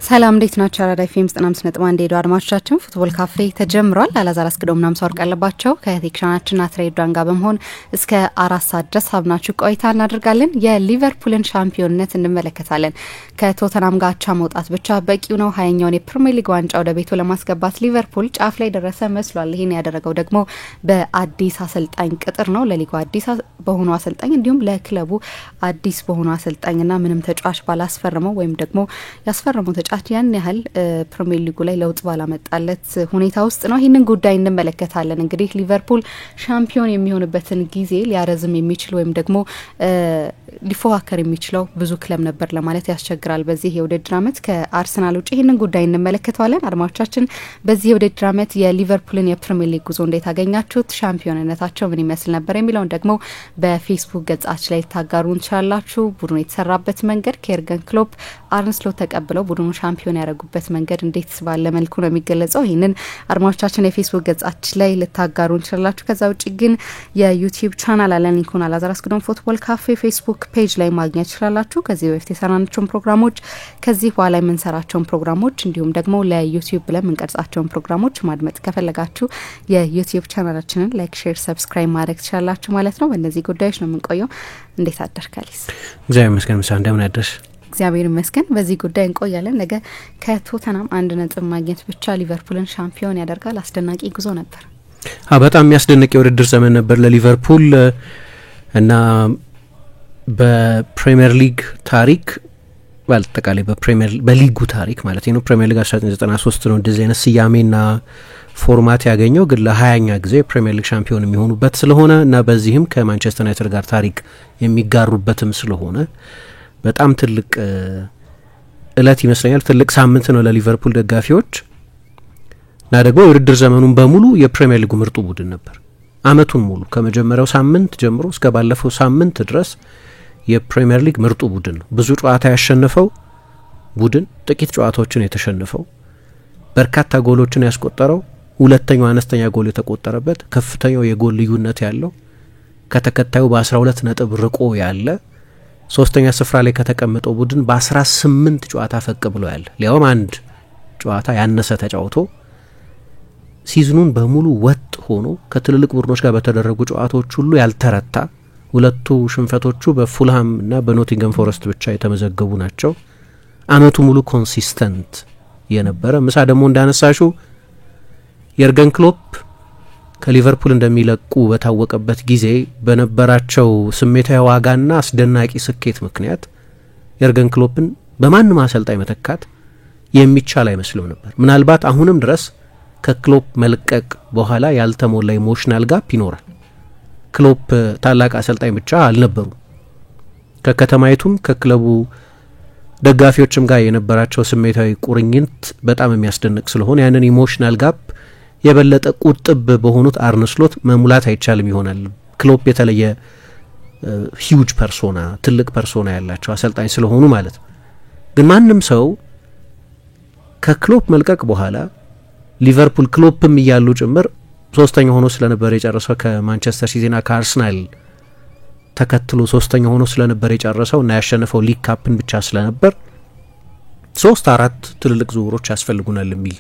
ሰላም እንዴት ናችሁ? አራዳ ፊልምስ 95.1 ሄዶ አድማጮቻችን ፉትቦል ካፌ ተጀምሯል። አላዛር አስገዶም ናም ሳወርቅ አለባቸው ከቴክኒሻናችን አትሬዳን ጋር በመሆን እስከ 4 ሰዓት ድረስ አብናችሁ ቆይታ እናደርጋለን። የሊቨርፑልን ሻምፒዮንነት እንመለከታለን። ከቶተናም ጋር አቻ መውጣት ብቻ በቂው ነው 20ኛውን የፕሪሚየር ሊግ ዋንጫ ወደ ቤቱ ለማስገባት ሊቨርፑል ጫፍ ላይ ደረሰ መስሏል። ይሄን ያደረገው ደግሞ በአዲስ አሰልጣኝ ቅጥር ነው። ለሊጉ አዲስ በሆኑ አሰልጣኝ እንዲሁም ለክለቡ አዲስ በሆኑ አሰልጣኝና ምንም ተጫዋች ባላስፈረመው ወይም ደግሞ ያስፈረመው ተጫዋች ያን ያህል ፕሪሚየር ሊጉ ላይ ለውጥ ባላመጣለት ሁኔታ ውስጥ ነው። ይህንን ጉዳይ እንመለከታለን። እንግዲህ ሊቨርፑል ሻምፒዮን የሚሆንበትን ጊዜ ሊያረዝም የሚችል ወይም ደግሞ ሊፎካከር የሚችለው ብዙ ክለብ ነበር ለማለት ያስቸግራል በዚህ የውድድር ዓመት ከአርሰናል ውጪ። ይህንን ጉዳይ እንመለከታለን። አድማጮቻችን በዚህ የውድድር ዓመት የሊቨርፑልን የፕሪሚየር ሊግ ጉዞ እንዴት አገኛችሁት? ሻምፒዮንነታቸው ምን ይመስል ነበር የሚለውን ደግሞ በፌስቡክ ገጻችን ላይ ታጋሩን ትችላላችሁ። ቡድኑ የተሰራበት መንገድ ከኤርገን ክሎፕ አርነ ስሎት ተቀብለው ቡድኑ ሻምፒዮን ያደረጉበት መንገድ እንዴት ባለ መልኩ ነው የሚገለጸው? ይህንን አድማጮቻችን የፌስቡክ ገጻችን ላይ ልታጋሩን ትችላላችሁ። ከዛ ውጪ ግን የዩቲዩብ ቻናል አለን። ሊንኩን አላዛር አስገዶም ፉትቦል ካፌ ፌስቡክ ፔጅ ላይ ማግኘት ትችላላችሁ። ከዚህ በፊት የሰራናቸውን ፕሮግራሞች፣ ከዚህ በኋላ የምንሰራቸውን ፕሮግራሞች እንዲሁም ደግሞ ለዩቲዩብ ብለን የምንቀርጻቸውን ፕሮግራሞች ማድመጥ ከፈለጋችሁ የዩቲዩብ ቻናላችንን ላይክ፣ ሼር፣ ሰብስክራይብ ማድረግ ትችላላችሁ ማለት ነው። በእነዚህ ጉዳዮች ነው የምንቆየው። እንዴት አደርካሊስ? እግዚአብሔር ይመስገን። ምሳ እንደምን አደርሽ? እግዚአብሔር ይመስገን። በዚህ ጉዳይ እንቆያለን። ነገ ከቶተናም 1 ነጥብ ማግኘት ብቻ ሊቨርፑልን ሻምፒዮን ያደርጋል። አስደናቂ ጉዞ ነበር። በጣም የሚያስደንቅ የውድድር ዘመን ነበር ለሊቨርፑል እና በፕሪሚየር ሊግ ታሪክ ባልተቃላይ በሊጉ ታሪክ ማለት ነው። ፕሪሚየር ሊግ 1993 ነው እንደዚህ አይነት ስያሜና ፎርማት ያገኘው፣ ግን ለ20ኛ ጊዜ ፕሪሚየር ሊግ ሻምፒዮን የሚሆኑበት ስለሆነ እና በዚህም ከማንቸስተር ዩናይትድ ጋር ታሪክ የሚጋሩበትም ስለሆነ በጣም ትልቅ እለት ይመስለኛል። ትልቅ ሳምንት ነው ለሊቨርፑል ደጋፊዎች እና ደግሞ የውድድር ዘመኑን በሙሉ የፕሪሚየር ሊጉ ምርጡ ቡድን ነበር። አመቱን ሙሉ ከመጀመሪያው ሳምንት ጀምሮ እስከ ባለፈው ሳምንት ድረስ የፕሪሚየር ሊግ ምርጡ ቡድን ነው። ብዙ ጨዋታ ያሸነፈው ቡድን፣ ጥቂት ጨዋታዎችን የተሸነፈው፣ በርካታ ጎሎችን ያስቆጠረው፣ ሁለተኛው አነስተኛ ጎል የተቆጠረበት፣ ከፍተኛው የጎል ልዩነት ያለው፣ ከተከታዩ በ12 ነጥብ ርቆ ያለ፣ ሶስተኛ ስፍራ ላይ ከተቀመጠው ቡድን በ18 ጨዋታ ፈቅ ብሎ ያለ፣ ሊያውም አንድ ጨዋታ ያነሰ ተጫውቶ ሲዝኑን በሙሉ ወጥ ሆኖ ከትልልቅ ቡድኖች ጋር በተደረጉ ጨዋታዎች ሁሉ ያልተረታ፣ ሁለቱ ሽንፈቶቹ በፉልሃም እና በኖቲንገም ፎረስት ብቻ የተመዘገቡ ናቸው። አመቱ ሙሉ ኮንሲስተንት የነበረ ምሳ ደግሞ እንዳነሳሹ የርገን ክሎፕ ከሊቨርፑል እንደሚለቁ በታወቀበት ጊዜ በነበራቸው ስሜታዊ ዋጋና አስደናቂ ስኬት ምክንያት የርገን ክሎፕን በማንም አሰልጣኝ መተካት የሚቻል አይመስልም ነበር። ምናልባት አሁንም ድረስ ከክሎፕ መልቀቅ በኋላ ያልተሞላ ኢሞሽናል ጋፕ ይኖራል። ክሎፕ ታላቅ አሰልጣኝ ብቻ አልነበሩ። ከከተማይቱም ከክለቡ ደጋፊዎችም ጋር የነበራቸው ስሜታዊ ቁርኝት በጣም የሚያስደንቅ ስለሆነ ያንን ኢሞሽናል ጋፕ የበለጠ ቁጥብ በሆኑት አርነ ስሎት መሙላት አይቻልም ይሆናል። ክሎፕ የተለየ ሂውጅ ፐርሶና፣ ትልቅ ፐርሶና ያላቸው አሰልጣኝ ስለሆኑ ማለት ነው። ግን ማንም ሰው ከክሎፕ መልቀቅ በኋላ ሊቨርፑል ክሎፕም እያሉ ጭምር ሶስተኛ ሆኖ ስለነበር የጨረሰው ከማንቸስተር ሲቲና ከአርሰናል ተከትሎ ሶስተኛ ሆኖ ስለነበር የጨረሰው እና ያሸነፈው ሊግ ካፕን ብቻ ስለነበር 3-4 ትልልቅ ዝውውሮች ያስፈልጉናል የሚል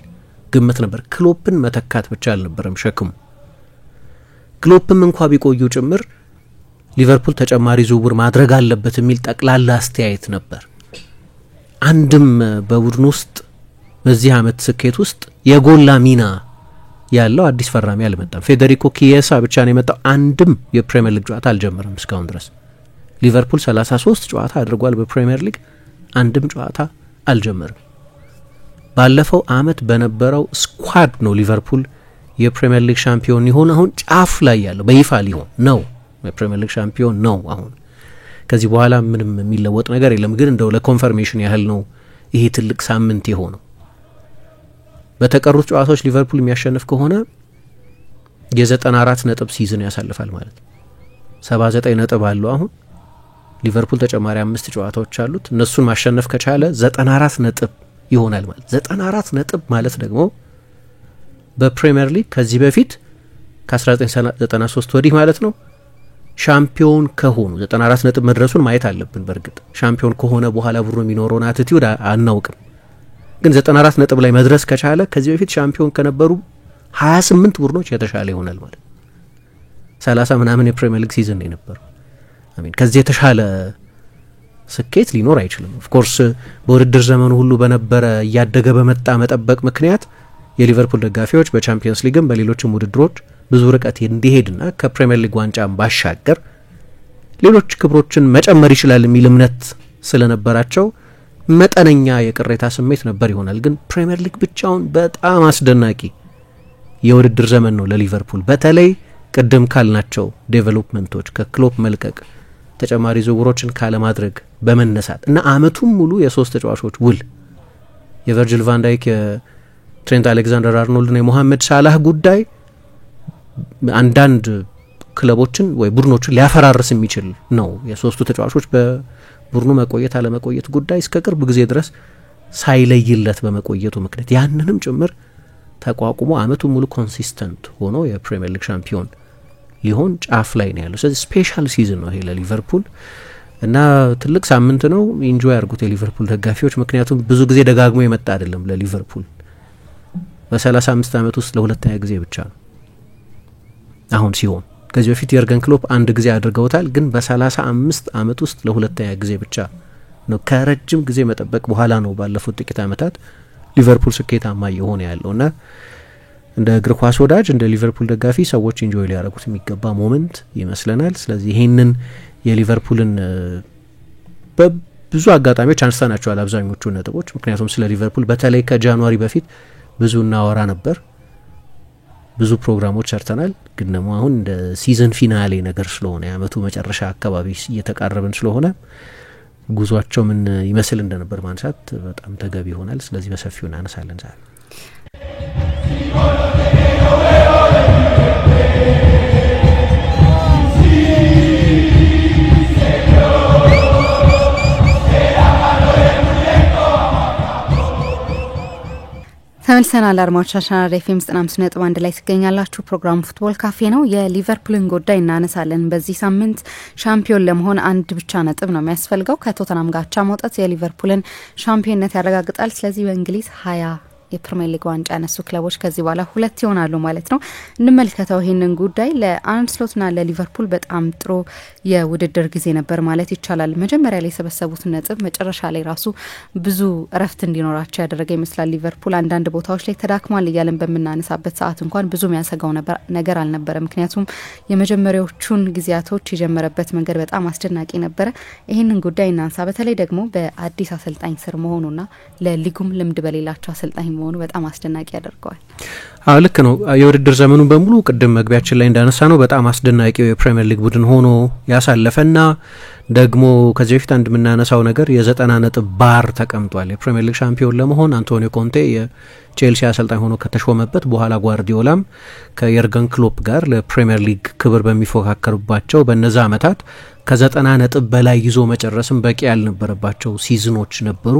ግምት ነበር። ክሎፕን መተካት ብቻ አልነበረም ሸክሙ። ክሎፕም እንኳ ቢቆዩ ጭምር ሊቨርፑል ተጨማሪ ዝውውር ማድረግ አለበት የሚል ጠቅላላ አስተያየት ነበር። አንድም በቡድን ውስጥ በዚህ አመት ስኬት ውስጥ የጎላ ሚና ያለው አዲስ ፈራሚ አልመጣም። ፌዴሪኮ ኪየሳ ብቻ ነው የመጣው። አንድም የፕሪሚየር ሊግ ጨዋታ አልጀመረም እስካሁን ድረስ። ሊቨርፑል 33 ጨዋታ አድርጓል በፕሪሚየር ሊግ፣ አንድም ጨዋታ አልጀመረም። ባለፈው አመት በነበረው ስኳድ ነው ሊቨርፑል የፕሪሚየር ሊግ ሻምፒዮን ይሆን አሁን ጫፍ ላይ ያለው በይፋ ሊሆን ነው። የፕሪሚየር ሊግ ሻምፒዮን ነው አሁን። ከዚህ በኋላ ምንም የሚለወጥ ነገር የለም። ግን እንደው ለኮንፈርሜሽን ያህል ነው ይሄ ትልቅ ሳምንት የሆነው። በተቀሩት ጨዋታዎች ሊቨርፑል የሚያሸንፍ ከሆነ የ94 ነጥብ ሲዝን ያሳልፋል ማለት ነው። 79 ነጥብ አለው አሁን ሊቨርፑል። ተጨማሪ 5 ጨዋታዎች አሉት። እነሱን ማሸነፍ ከቻለ 94 ነጥብ ይሆናል ማለት 94 ነጥብ ማለት ደግሞ በፕሪሚየር ሊግ ከዚህ በፊት ከ1993 ወዲህ ማለት ነው ሻምፒዮን ከሆኑ 94 ነጥብ መድረሱን ማየት አለብን። በርግጥ ሻምፒዮን ከሆነ በኋላ ቡድኑ የሚኖረውን አቲቲዩድ አናውቅም። ግን 94 ነጥብ ላይ መድረስ ከቻለ ከዚህ በፊት ሻምፒዮን ከነበሩ 28 ቡድኖች የተሻለ ይሆናል ማለት 30 ምናምን የፕሪሚየር ሊግ ሲዝን ነው የነበረው። ከዚህ የተሻለ ስኬት ሊኖር አይችልም። ኦፍ ኮርስ በውድድር ዘመኑ ሁሉ በነበረ እያደገ በመጣ መጠበቅ ምክንያት የሊቨርፑል ደጋፊዎች በቻምፒየንስ ሊግም በሌሎችም ውድድሮች ብዙ ርቀት እንዲሄድና ከፕሪሚየር ሊግ ዋንጫም ባሻገር ሌሎች ክብሮችን መጨመር ይችላል የሚል እምነት ስለነበራቸው መጠነኛ የቅሬታ ስሜት ነበር ይሆናል። ግን ፕሪሚየር ሊግ ብቻውን በጣም አስደናቂ የውድድር ዘመን ነው ለሊቨርፑል። በተለይ ቅድም ካልናቸው ዴቨሎፕመንቶች ከክሎፕ መልቀቅ ተጨማሪ ዝውውሮችን ካለማድረግ በመነሳት እና አመቱን ሙሉ የሶስት ተጫዋቾች ውል የቨርጂል ቫን ዳይክ የትሬንት አሌክዛንደር አርኖልድ እና የሞሐመድ ሳላህ ጉዳይ አንዳንድ ክለቦችን ወይ ቡድኖችን ሊያፈራርስ የሚችል ነው። የሶስቱ ተጫዋቾች በቡድኑ መቆየት አለመቆየት ጉዳይ እስከ ቅርብ ጊዜ ድረስ ሳይለይለት በመቆየቱ ምክንያት ያንንም ጭምር ተቋቁሞ አመቱን ሙሉ ኮንሲስተንት ሆኖ የፕሪሚየር ሊግ ሻምፒዮን ሊሆን ጫፍ ላይ ነው ያለው። ስለዚህ ስፔሻል ሲዝን ነው ይሄ ለሊቨርፑል እና ትልቅ ሳምንት ነው። ኢንጆይ ያርጉት የሊቨርፑል ደጋፊዎች፣ ምክንያቱም ብዙ ጊዜ ደጋግሞ የመጣ አይደለም ለሊቨርፑል። በ35 አመት ውስጥ ለሁለተኛ ጊዜ ብቻ ነው አሁን ሲሆን፣ ከዚህ በፊት የርገን ክሎፕ አንድ ጊዜ አድርገውታል፣ ግን በ35 አመት ውስጥ ለሁለተኛ ጊዜ ብቻ ነው። ከረጅም ጊዜ መጠበቅ በኋላ ነው ባለፉት ጥቂት አመታት ሊቨርፑል ስኬታማ የሆነ ያለውና እንደ እግር ኳስ ወዳጅ እንደ ሊቨርፑል ደጋፊ ሰዎች ኢንጆይ ሊያደርጉት የሚገባ ሞመንት ይመስለናል። ስለዚህ ይሄንን የሊቨርፑልን በብዙ አጋጣሚዎች አንስተናቸዋል አብዛኞቹ ነጥቦች፣ ምክንያቱም ስለ ሊቨርፑል በተለይ ከጃንዋሪ በፊት ብዙ እናወራ ነበር፣ ብዙ ፕሮግራሞች ሰርተናል። ግን ደግሞ አሁን እንደ ሲዝን ፊናሌ ነገር ስለሆነ የአመቱ መጨረሻ አካባቢ እየተቃረብን ስለሆነ ጉዟቸው ምን ይመስል እንደነበር ማንሳት በጣም ተገቢ ይሆናል። ስለዚህ በሰፊው እናነሳለን ዛሬ። ተመልሰናል አድማጮቻችን። ኤፍኤም 95.1 ላይ ትገኛላችሁ። ፕሮግራሙ ፉትቦል ካፌ ነው። የሊቨርፑልን ጉዳይ እናነሳለን። በዚህ ሳምንት ሻምፒዮን ለመሆን አንድ ብቻ ነጥብ ነው የሚያስፈልገው። ከቶተናም ጋር አቻ መውጣት የሊቨርፑልን ሻምፒዮንነት ያረጋግጣል። ስለዚህ በእንግሊዝ 20 የፕሪሚየር ሊግ ዋንጫ ያነሱ ክለቦች ከዚህ በኋላ 2 ይሆናሉ ማለት ነው። እንመልከተው ይሄንን ጉዳይ። ለአርነ ስሎትና ለሊቨርፑል በጣም ጥሩ የውድድር ጊዜ ነበር ማለት ይቻላል። መጀመሪያ ላይ የሰበሰቡት ነጥብ መጨረሻ ላይ ራሱ ብዙ እረፍት እንዲኖራቸው ያደረገ ይመስላል። ሊቨርፑል አንዳንድ ቦታዎች ላይ ተዳክሟል እያለን በምናነሳበት ሰዓት እንኳን ብዙ የሚያሰጋው ነገር አልነበረ። ምክንያቱም የመጀመሪያዎቹን ጊዜያቶች የጀመረበት መንገድ በጣም አስደናቂ ነበረ። ይሄንን ጉዳይ እናንሳ። በተለይ ደግሞ በአዲስ አሰልጣኝ ስር መሆኑና ለሊጉም ልምድ በሌላቸው አሰልጣኝ መሆኑ በጣም አስደናቂ ያደርገዋል። ልክ ነው። የውድድር ዘመኑ በሙሉ ቅድም መግቢያችን ላይ እንዳነሳ ነው በጣም አስደናቂው የፕሪሚየር ሊግ ቡድን ሆኖ ያሳለፈና ደግሞ ከዚህ በፊት አንድ የምናነሳው ነገር የ90 ነጥብ ባር ተቀምጧል። የፕሪሚየር ሊግ ሻምፒዮን ለመሆን አንቶኒዮ ኮንቴ የቼልሲ አሰልጣኝ ሆኖ ከተሾመበት በኋላ ጓርዲዮላም ከየርገን ክሎፕ ጋር ለፕሪሚየር ሊግ ክብር በሚፎካከሩባቸው በነዛ አመታት ከ90 ነጥብ በላይ ይዞ መጨረስም በቂ ያልነበረባቸው ሲዝኖች ነበሩ።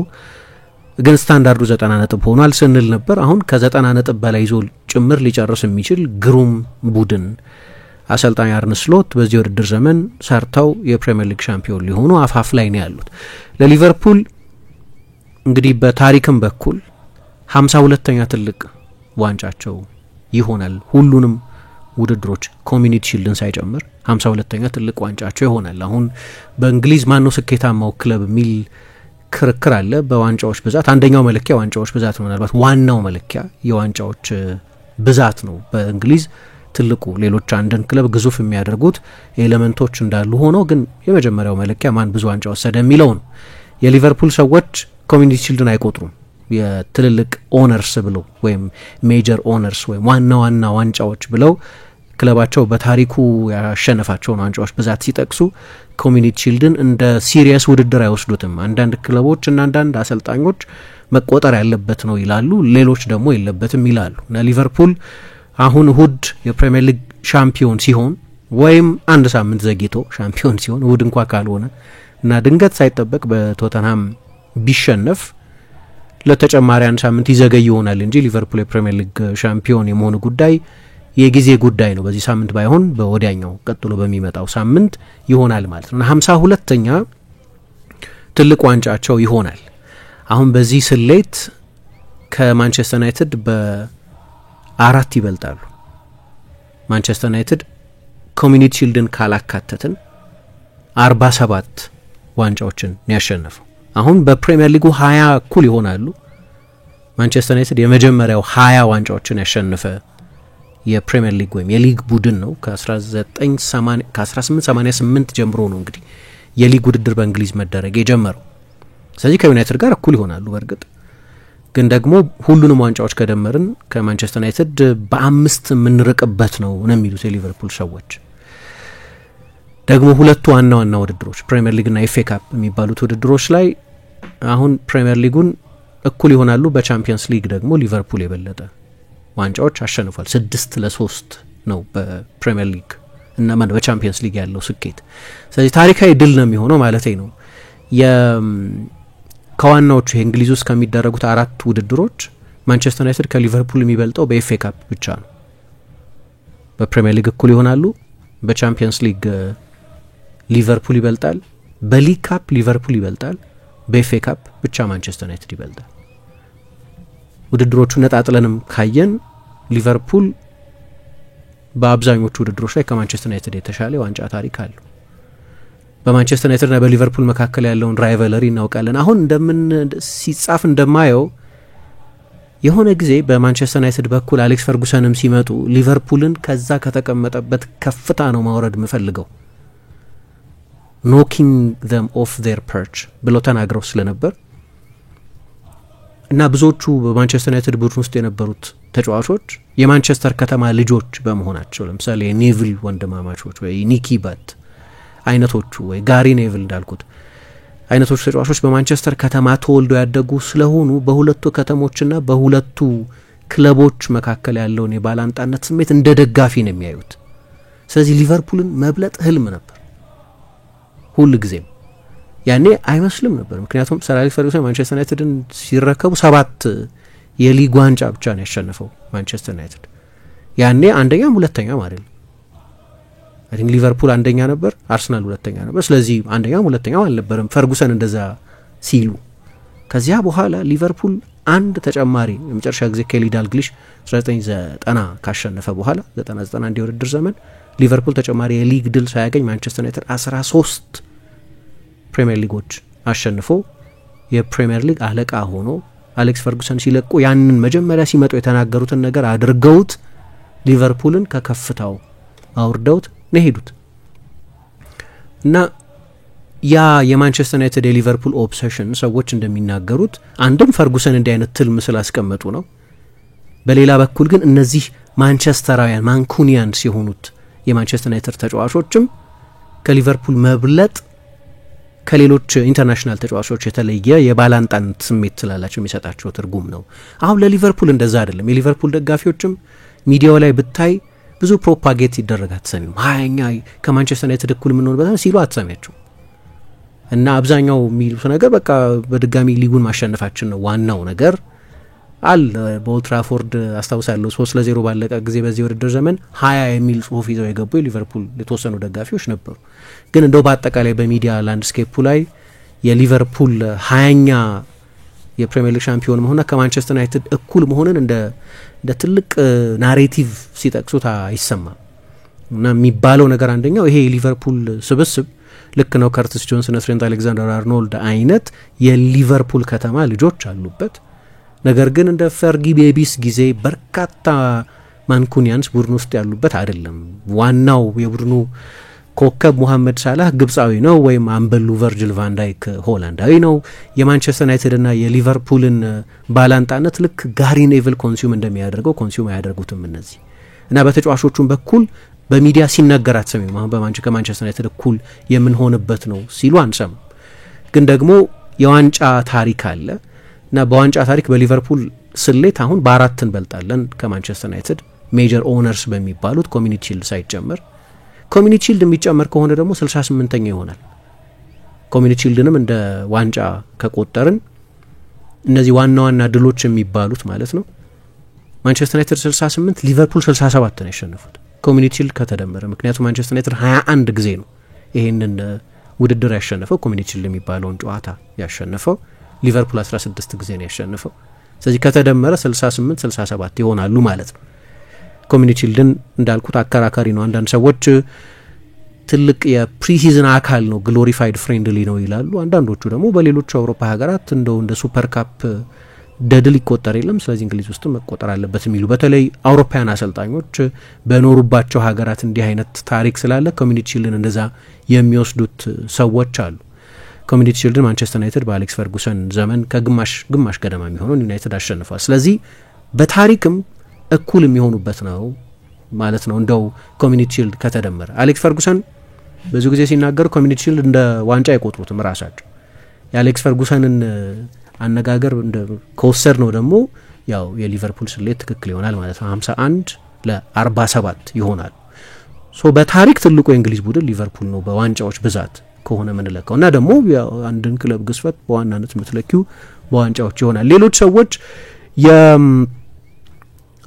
ግን ስታንዳርዱ 90 ነጥብ ሆኗል ስንል ነበር። አሁን ከ90 ነጥብ በላይ ይዞ ጭምር ሊጨርስ የሚችል ግሩም ቡድን አሰልጣኝ አርነ ስሎት በዚህ ውድድር ዘመን ሰርተው የፕሪሚየር ሊግ ሻምፒዮን ሊሆኑ አፋፍ ላይ ነው ያሉት። ለሊቨርፑል እንግዲህ በታሪክም በኩል 52ኛ ትልቅ ዋንጫቸው ይሆናል። ሁሉንም ውድድሮች ኮሚኒቲ ሺልድን ሳይጨምር 52ኛ ትልቅ ዋንጫቸው ይሆናል። አሁን በእንግሊዝ ማነው ስኬታማው ክለብ የሚል ክርክር አለ። በዋንጫዎች ብዛት አንደኛው መለኪያ ዋንጫዎች ብዛት ነው። ምናልባት ዋናው መለኪያ የዋንጫዎች ብዛት ነው በእንግሊዝ ትልቁ። ሌሎች አንድን ክለብ ግዙፍ የሚያደርጉት ኤሌመንቶች እንዳሉ ሆኖ ግን የመጀመሪያው መለኪያ ማን ብዙ ዋንጫ ወሰደ የሚለው ነው። የሊቨርፑል ሰዎች ኮሚኒቲ ሺልድን አይቆጥሩም። የትልልቅ ኦነርስ ብለው ወይም ሜጀር ኦነርስ ወይም ዋና ዋና ዋንጫዎች ብለው ክለባቸው በታሪኩ ያሸነፋቸውን ዋንጫዎች ብዛት ሲጠቅሱ ኮሚኒቲ ሺልድን እንደ ሲሪየስ ውድድር አይወስዱትም። አንዳንድ ክለቦች እና አንዳንድ አሰልጣኞች መቆጠር ያለበት ነው ይላሉ፣ ሌሎች ደግሞ የለበትም ይላሉ። እና ሊቨርፑል አሁን እሁድ የፕሪሚየር ሊግ ሻምፒዮን ሲሆን ወይም አንድ ሳምንት ዘግይቶ ሻምፒዮን ሲሆን እሁድ እንኳ ካልሆነ እና ድንገት ሳይጠበቅ በቶተንሃም ቢሸነፍ ለተጨማሪ አንድ ሳምንት ይዘገይ ይሆናል እንጂ ሊቨርፑል የፕሪሚየር ሊግ ሻምፒዮን የመሆኑ ጉዳይ የጊዜ ጉዳይ ነው። በዚህ ሳምንት ባይሆን በወዲያኛው ቀጥሎ በሚመጣው ሳምንት ይሆናል ማለት ነው። 52ኛ ትልቅ ዋንጫቸው ይሆናል። አሁን በዚህ ስሌት ከማንቸስተር ዩናይትድ በ4 ይበልጣሉ። ማንቸስተር ዩናይትድ ኮሚኒቲ ሺልድን ካላካተትን 47 ዋንጫዎችን ያሸነፈው። አሁን በፕሪሚየር ሊጉ 20 እኩል ይሆናሉ። ማንቸስተር ዩናይትድ የመጀመሪያው 20 ዋንጫዎችን ያሸነፈ የፕሪሚየር ሊግ ወይም የሊግ ቡድን ነው። ከ1888 ጀምሮ ነው እንግዲህ የሊግ ውድድር በእንግሊዝ መደረግ የጀመረው። ስለዚህ ከዩናይትድ ጋር እኩል ይሆናሉ። በእርግጥ ግን ደግሞ ሁሉንም ዋንጫዎች ከደመርን ከማንቸስተር ዩናይትድ በ5 የምንርቅበት ነው የሚሉት የሊቨርፑል ሰዎች። ደግሞ ሁለቱ ዋና ዋና ውድድሮች ፕሪሚየር ሊግና ኤፍኤ ካፕ የሚባሉት ውድድሮች ላይ አሁን ፕሪሚየር ሊጉን እኩል ይሆናሉ። በቻምፒየንስ ሊግ ደግሞ ሊቨርፑል የበለጠ ዋንጫዎች አሸንፏል። 6-3 ነው በፕሪሚየር ሊግ እና በቻምፒየንስ ሊግ ያለው ስኬት። ስለዚህ ታሪካዊ ድል ነው የሚሆነው ማለት ነው። ከዋናዎቹ የእንግሊዝ ውስጥ ከሚደረጉት 4 ውድድሮች ማንቸስተር ዩናይትድ ከሊቨርፑል የሚበልጠው በኤፍኤ ካፕ ብቻ ነው። በፕሪሚየር ሊግ እኩል ይሆናሉ። በቻምፒየንስ ሊግ ሊቨርፑል ይበልጣል። በሊግ ካፕ ሊቨርፑል ይበልጣል። በኤፍኤ ካፕ ብቻ ማንቸስተር ዩናይትድ ይበልጣል። ውድድሮቹ ነጣጥለንም ካየን ሊቨርፑል በአብዛኞቹ ውድድሮች ላይ ከማንቸስተር ዩናይትድ የተሻለ ዋንጫ ታሪክ አለው። በማንቸስተር ዩናይትድና በሊቨርፑል መካከል ያለውን ራይቨለሪ እናውቃለን። አሁን ሲጻፍ እንደማየው የሆነ ጊዜ በማንቸስተር ዩናይትድ በኩል አሌክስ ፈርጉሰንም ሲመጡ ሊቨርፑልን ከዛ ከተቀመጠበት ከፍታ ነው ማውረድ የምፈልገው ኖኪንግ them off their perch ብለው ተናግረው ስለነበር እና ብዙዎቹ በማንቸስተር ዩናይትድ ቡድን ውስጥ የነበሩት ተጫዋቾች የማንቸስተር ከተማ ልጆች በመሆናቸው ለምሳሌ ኔቪል ወንድማማቾች ወይ ኒኪ ባት አይነቶቹ ወይ ጋሪ ኔቪል እንዳልኩት አይነቶቹ ተጫዋቾች በማንቸስተር ከተማ ተወልደው ያደጉ ስለሆኑ በሁለቱ ከተሞችና በሁለቱ ክለቦች መካከል ያለውን የባላንጣነት ስሜት እንደ ደጋፊ ነው የሚያዩት። ስለዚህ ሊቨርፑልን መብለጥ ህልም ነበር ሁሉ ጊዜም። ያኔ አይመስልም ነበር ምክንያቱም ሰር አሌክስ ፈርጉሰን ማንቸስተር ዩናይትድን ሲረከቡ 7 የሊግ ዋንጫ ብቻ ነው ያሸነፈው ማንቸስተር ዩናይትድ። ያኔ አንደኛም ሁለተኛም አይደል። አይ ቲንክ ሊቨርፑል አንደኛ ነበር፣ አርሰናል ሁለተኛ ነበር። ስለዚህ አንደኛም ሁለተኛም አልነበረም ፈርጉሰን እንደዛ ሲሉ። ከዚያ በኋላ ሊቨርፑል አንድ ተጨማሪ የመጨረሻ ጊዜ ኬሊ ዳልግሊሽ 1990 ካሸነፈ በኋላ 99 የውድድር ዘመን ሊቨርፑል ተጨማሪ የሊግ ድል ሳያገኝ ማንቸስተር ዩናይትድ 13 ፕሪሚየር ሊጎች አሸንፎ የፕሪሚየር ሊግ አለቃ ሆኖ አሌክስ ፈርጉሰን ሲለቁ ያንን መጀመሪያ ሲመጡ የተናገሩትን ነገር አድርገውት ሊቨርፑልን ከከፍታው አውርደውት ነው ሄዱት። እና ያ የማንቸስተር ዩናይትድ የሊቨርፑል ኦብሰሽን ሰዎች እንደሚናገሩት አንድም ፈርጉሰን እንዲህ አይነት ትልም ስላስቀመጡ ነው። በሌላ በኩል ግን እነዚህ ማንቸስተራውያን ማንኩኒያንስ የሆኑት የማንቸስተር ዩናይትድ ተጫዋቾችም ከሊቨርፑል መብለጥ ከሌሎች ኢንተርናሽናል ተጫዋቾች የተለየ የባላንጣነት ስሜት ስላላቸው የሚሰጣቸው ትርጉም ነው። አሁን ለሊቨርፑል እንደዛ አይደለም። የሊቨርፑል ደጋፊዎችም ሚዲያው ላይ ብታይ ብዙ ፕሮፓጌት ይደረግ አትሰሚም። ሃያኛ ከማንቸስተር ዩናይትድ እኩል የምንሆንበት ሲሉ አትሰሚያቸው። እና አብዛኛው የሚሉት ነገር በቃ በድጋሚ ሊጉን ማሸነፋችን ነው ዋናው ነገር አለ። በኦልድ ትራፎርድ አስታውሳለሁ 3-0 ባለቀ ጊዜ በዚህ ውድድር ዘመን 20 የሚል ጽሁፍ ይዘው የገቡ የሊቨርፑል የተወሰኑ ደጋፊዎች ነበሩ። ግን እንደው በአጠቃላይ በሚዲያ ላንድስኬፑ ላይ የሊቨርፑል 20ኛ የፕሪሚየር ሊግ ሻምፒዮን መሆንና ከማንቸስተር ዩናይትድ እኩል መሆንን እንደ ትልቅ ናሬቲቭ ሲጠቅሱት አይሰማም። እና የሚባለው ነገር አንደኛው ይሄ የሊቨርፑል ስብስብ ልክ ነው ከርቲስ ጆንስ፣ ትሬንት አሌክዛንደር አርኖልድ አይነት የሊቨርፑል ከተማ ልጆች አሉበት። ነገር ግን እንደ ፈርጊ ቤቢስ ጊዜ በርካታ ማንኩኒያንስ ቡድን ውስጥ ያሉበት አይደለም። ዋናው የቡድኑ ኮከብ ሙሐመድ ሳላህ ግብጻዊ ነው ወይም አምበሉ ቨርጅል ቫን ዳይክ ሆላንዳዊ ነው። የማንቸስተር ዩናይትድና የሊቨርፑልን ባላንጣነት ልክ ጋሪ ኔቪል ኮንሱም እንደሚያደርገው ኮንሱም አያደርጉትም እነዚህ። እና በተጫዋቾቹም በኩል በሚዲያ ሲነገር አትሰሚም። አሁን ከማንቸስተር ዩናይትድ እኩል የምንሆንበት ነው ሲሉ አንሰማም። ግን ደግሞ የዋንጫ ታሪክ አለ እና በዋንጫ ታሪክ በሊቨርፑል ስሌት አሁን በ4 እንበልጣለን ከማንቸስተር ዩናይትድ ሜጀር ኦነርስ በሚባሉት ኮሚኒቲ ሺልድ ሳይጨመር። ኮሚኒቲ ሺልድ የሚጨመር ከሆነ ደግሞ 68ኛ ይሆናል። ኮሚኒቲ ሺልድንም እንደ ዋንጫ ከቆጠርን እነዚህ ዋና ዋና ድሎች የሚባሉት ማለት ነው ማንቸስተር ዩናይትድ 68 ሊቨርፑል 67 ነው ያሸነፉት ኮሚኒቲ ሺልድ ከተደመረ። ምክንያቱም ማንቸስተር ዩናይትድ 21 ጊዜ ነው ይሄንን ውድድር ያሸነፈው ኮሚኒቲ ሺልድ የሚባለውን ጨዋታ ያሸነፈው። ሊቨርፑል 16 ጊዜ ነው ያሸነፈው። ስለዚህ ከተደመረ 68 67 ይሆናሉ ማለት ነው። ኮሚኒቲ ሺልድን እንዳልኩት አከራካሪ ነው። አንዳንድ ሰዎች ትልቅ የፕሪሲዝን አካል ነው፣ ግሎሪፋይድ ፍሬንድሊ ነው ይላሉ። አንዳንዶቹ ደግሞ በሌሎች አውሮፓ ሀገራት እንደ ሱፐር ካፕ ደድል ይቆጠር የለም ስለዚህ እንግሊዝ ውስጥ መቆጠር አለበት የሚሉ በተለይ አውሮፓውያን አሰልጣኞች በኖሩባቸው ሀገራት እንዲህ አይነት ታሪክ ስላለ ኮሚኒቲ ሺልድን እንደዛ የሚወስዱት ሰዎች አሉ። ኮሚኒቲ ሺልድን ማንቸስተር ዩናይትድ በአሌክስ ፈርጉሰን ዘመን ከግማሽ ገደማ የሚሆነውን ዩናይትድ አሸንፏል። ስለዚህ በታሪክም እኩል የሚሆኑበት ነው ማለት ነው። እንደው ኮሚኒቲ ሺልድ ከተደመረ አሌክስ ፈርጉሰን ብዙ ጊዜ ሲናገሩ ኮሚኒቲ ሺልድ እንደ ዋንጫ አይቆጥሩትም ራሳቸው። የአሌክስ ፈርጉሰንን አነጋገር ከወሰድ ነው ደግሞ ያው የሊቨርፑል ስሌት ትክክል ይሆናል ማለት ነው። 51-47 ይሆናል። በታሪክ ትልቁ የእንግሊዝ ቡድን ሊቨርፑል ነው በዋንጫዎች ብዛት ከሆነ ምንለካው እና ደግሞ አንድን ክለብ ግዝፈት በዋናነት የምትለኪው በዋንጫዎች ይሆናል። ሌሎች ሰዎች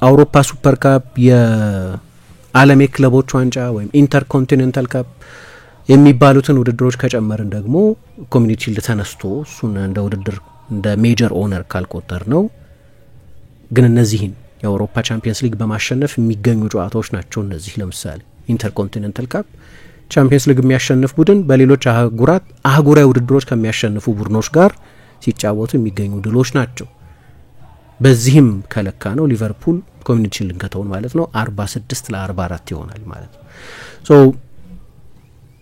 የአውሮፓ ሱፐር ካፕ፣ የዓለም የክለቦች ዋንጫ ወይም ኢንተርኮንቲኔንታል ካፕ የሚባሉትን ውድድሮች ከጨመርን ደግሞ ኮሚኒቲ ሺልድ ተነስቶ እሱን እንደ ውድድር እንደ ሜጀር ኦነር ካልቆጠር ነው። ግን እነዚህን የአውሮፓ ቻምፒየንስ ሊግ በማሸነፍ የሚገኙ ጨዋታዎች ናቸው እነዚህ። ለምሳሌ ኢንተርኮንቲኔንታል ካፕ ቻምፒየንስ ሊግ የሚያሸንፍ ቡድን በሌሎች አህጉራዊ ውድድሮች ከሚያሸንፉ ቡድኖች ጋር ሲጫወቱ የሚገኙ ድሎች ናቸው። በዚህም ከለካ ነው ሊቨርፑል ኮሚኒቲ ሺልድን ከተውን ማለት ነው 46-44 ይሆናል ማለት ነው።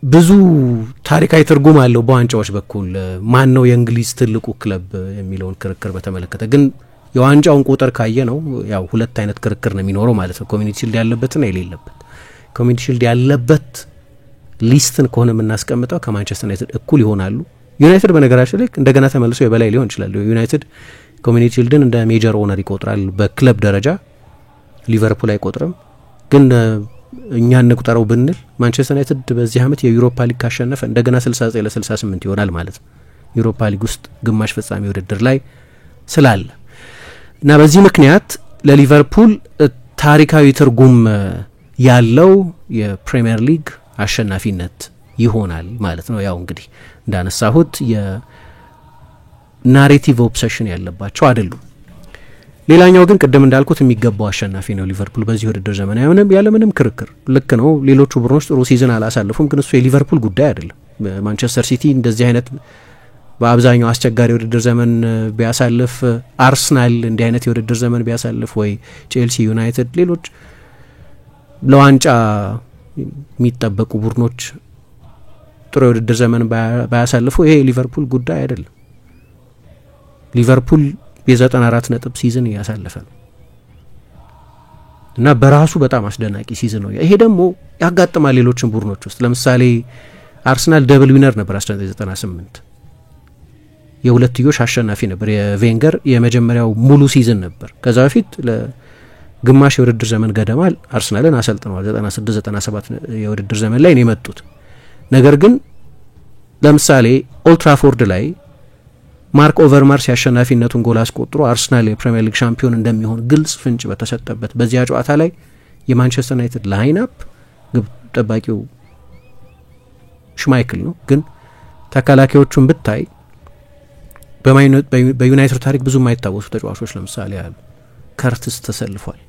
ብዙ ታሪካዊ ትርጉም አለው በዋንጫዎች በኩል ማን ነው የእንግሊዝ ትልቁ ክለብ የሚለውን ክርክር በተመለከተ ግን የዋንጫውን ቁጥር ካየ ነው ያው ሁለት አይነት ክርክር ነው የሚኖረው ማለት ነው። ኮሚኒቲ ሺልድ ያለበትና የሌለበት። ኮሚኒቲ ሺልድ ያለበት ሊስትን ከሆነ የምናስቀምጠው ከማንቸስተር ዩናይትድ እኩል ይሆናሉ። ዩናይትድ በነገራችን ላይ እንደገና ተመልሶ የበላይ ሊሆን ይችላል። ዩናይትድ ኮሚኒቲ ሺልድን እንደ ሜጀር ኦነር ይቆጥራል በክለብ ደረጃ፣ ሊቨርፑል አይቆጥርም። ግን እኛ እንቁጠረው ብንል ማንቸስተር ዩናይትድ በዚህ አመት የዩሮፓ ሊግ ካሸነፈ እንደገና 69-68 ይሆናል ማለት ነው ዩሮፓ ሊግ ውስጥ ግማሽ ፍጻሜ ውድድር ላይ ስላለ እና በዚህ ምክንያት ለሊቨርፑል ታሪካዊ ትርጉም ያለው የፕሪሚየር ሊግ አሸናፊነት ይሆናል ማለት ነው። ያው እንግዲህ እንዳነሳሁት የናሬቲቭ ኦብሰሽን ያለባቸው አይደሉም። ሌላኛው ግን ቅድም እንዳልኩት የሚገባው አሸናፊ ነው ሊቨርፑል በዚህ ውድድር ዘመን ያለምንም ክርክር። ልክ ነው ሌሎቹ ቡድኖች ጥሩ ሲዝን አላሳለፉም፣ ግን እሱ የሊቨርፑል ጉዳይ አይደለም። ማንቸስተር ሲቲ እንደዚህ አይነት በአብዛኛው አስቸጋሪ የውድድር ዘመን ቢያሳልፍ፣ አርሰናል እንዲህ አይነት የውድድር ዘመን ቢያሳልፍ፣ ወይ ቼልሲ፣ ዩናይትድ፣ ሌሎች ለዋንጫ የሚጠበቁ ቡድኖች ጥሩ የውድድር ዘመን ባያሳልፉ ይሄ ሊቨርፑል ጉዳይ አይደለም። ሊቨርፑል የ94 ነጥብ ሲዝን እያሳለፈ ነው እና በራሱ በጣም አስደናቂ ሲዝን ነው። ይሄ ደግሞ ያጋጥማል ሌሎችን ቡድኖች ውስጥ። ለምሳሌ አርሰናል ደብል ዊነር ነበር 1998 የሁለትዮሽ አሸናፊ ነበር። የቬንገር የመጀመሪያው ሙሉ ሲዝን ነበር። ከዛ በፊት ለግማሽ የውድድር ዘመን ገደማ አርሰናልን አሰልጥነዋል። 96-97 የውድድር ዘመን ላይ ነው የመጡት። ነገር ግን ለምሳሌ ኦልትራፎርድ ላይ ማርክ ኦቨርማርስ የአሸናፊነቱን ጎል አስቆጥሮ አርሰናል የፕሪሚየር ሊግ ሻምፒዮን እንደሚሆን ግልጽ ፍንጭ በተሰጠበት በዚያ ጨዋታ ላይ የማንቸስተር ዩናይትድ ላይንአፕ ግብ ጠባቂው ሽማይክል ነው። ግን ተከላካዮቹን ብታይ በዩናይትድ ታሪክ ብዙ የማይታወሱ ተጫዋቾች ለምሳሌ ያሉ ከርትስ ተሰልፏል።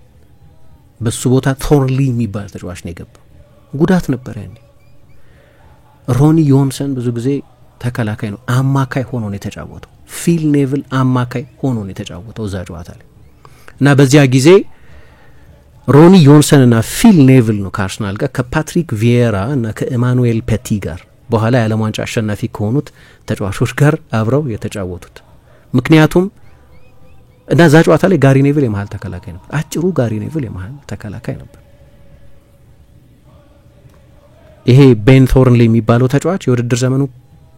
በሱ ቦታ ቶርሊ የሚባል ተጫዋች ነው የገባው። ጉዳት ነበር ያኔ። ሮኒ ዮንሰን ብዙ ጊዜ ተከላካይ ነው፣ አማካይ ሆኖ ነው የተጫወተው። ፊል ኔቭል አማካይ ሆኖ ነው የተጫወተው እዛ ጨዋታ ላይ እና በዚያ ጊዜ ሮኒ ዮንሰን እና ፊል ኔቭል ነው ከአርሰናል ጋር ከፓትሪክ ቪዬራ እና ከኤማኑኤል ፔቲ ጋር በኋላ የዓለም ዋንጫ አሸናፊ ከሆኑት ተጫዋቾች ጋር አብረው የተጫወቱት። ምክንያቱም እና እዛ ጨዋታ ላይ ጋሪ ኔቭል የመሃል ተከላካይ ነበር። አጭሩ ጋሪ ኔቭል የመሃል ተከላካይ ነበር። ይሄ ቤን ቶርንሊ የሚባለው ተጫዋች የውድድር ዘመኑ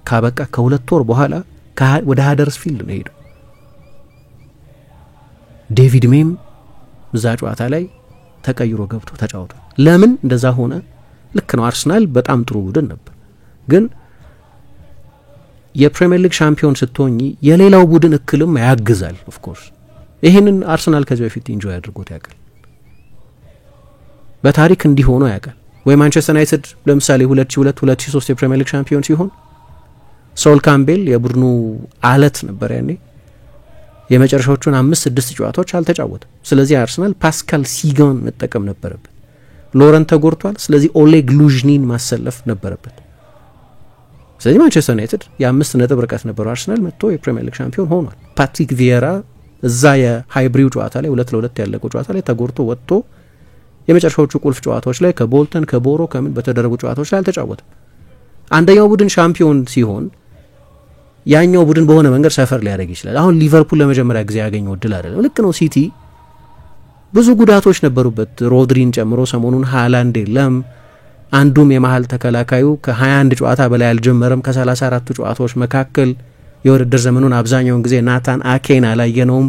ካበቃ ከሁለት ወር በኋላ ወደ ሃደርስፊልድ ነው ሄደው። ዴቪድ ሜም እዛ ጨዋታ ላይ ተቀይሮ ገብቶ ተጫውቷል። ለምን እንደዛ ሆነ? ልክ ነው አርሰናል በጣም ጥሩ ቡድን ነበር፣ ግን የፕሪሚየር ሊግ ሻምፒዮን ስትሆኚ የሌላው ቡድን እክልም ያግዛል። ኦፍ ኮርስ ይሄንን አርሰናል ከዚህ በፊት ኢንጆይ አድርጎት ያውቃል፣ በታሪክ እንዲህ ሆኖ ያውቃል። ወይ ማንቸስተር ዩናይትድ ለምሳሌ 2002 2003 የፕሪሚየር ሊግ ሻምፒዮን ሲሆን ሶል ካምቤል የቡድኑ አለት ነበር ያኔ። የመጨረሻዎቹን 5-6 ጨዋታዎች አልተጫወተም። ስለዚህ አርሰናል ፓስካል ሲጋን መጠቀም ነበረበት። ሎረን ተጎድቷል። ስለዚህ ኦሌግ ሉዥኒን ማሰለፍ ነበረበት። ስለዚህ ማንቸስተር ዩናይትድ የ5 ነጥብ ርቀት ነበረው አርሰናል መጥቶ የፕሪሚየር ሊግ ሻምፒዮን ሆኗል። ፓትሪክ ቪየራ እዛ የሃይብሪው ጨዋታ ላይ 2-2 ያለቀው ጨዋታ ላይ ተጎድቶ ወጥቶ የመጨረሻዎቹ ቁልፍ ጨዋታዎች ላይ ከቦልተን ከቦሮ ከምን በተደረጉ ጨዋታዎች ላይ አልተጫወተም። አንደኛው ቡድን ሻምፒዮን ሲሆን ያኛው ቡድን በሆነ መንገድ ሰፈር ሊያደርግ ይችላል። አሁን ሊቨርፑል ለመጀመሪያ ጊዜ ያገኘው እድል አይደለም። ልክ ነው። ሲቲ ብዙ ጉዳቶች ነበሩበት፣ ሮድሪን ጨምሮ ሰሞኑን ሃላንድ የለም። አንዱም የመሀል ተከላካዩ ከ21 ጨዋታ በላይ አልጀመረም። ከ34ቱ ጨዋታዎች መካከል የውድድር ዘመኑን አብዛኛውን ጊዜ ናታን አኬን አላየነውም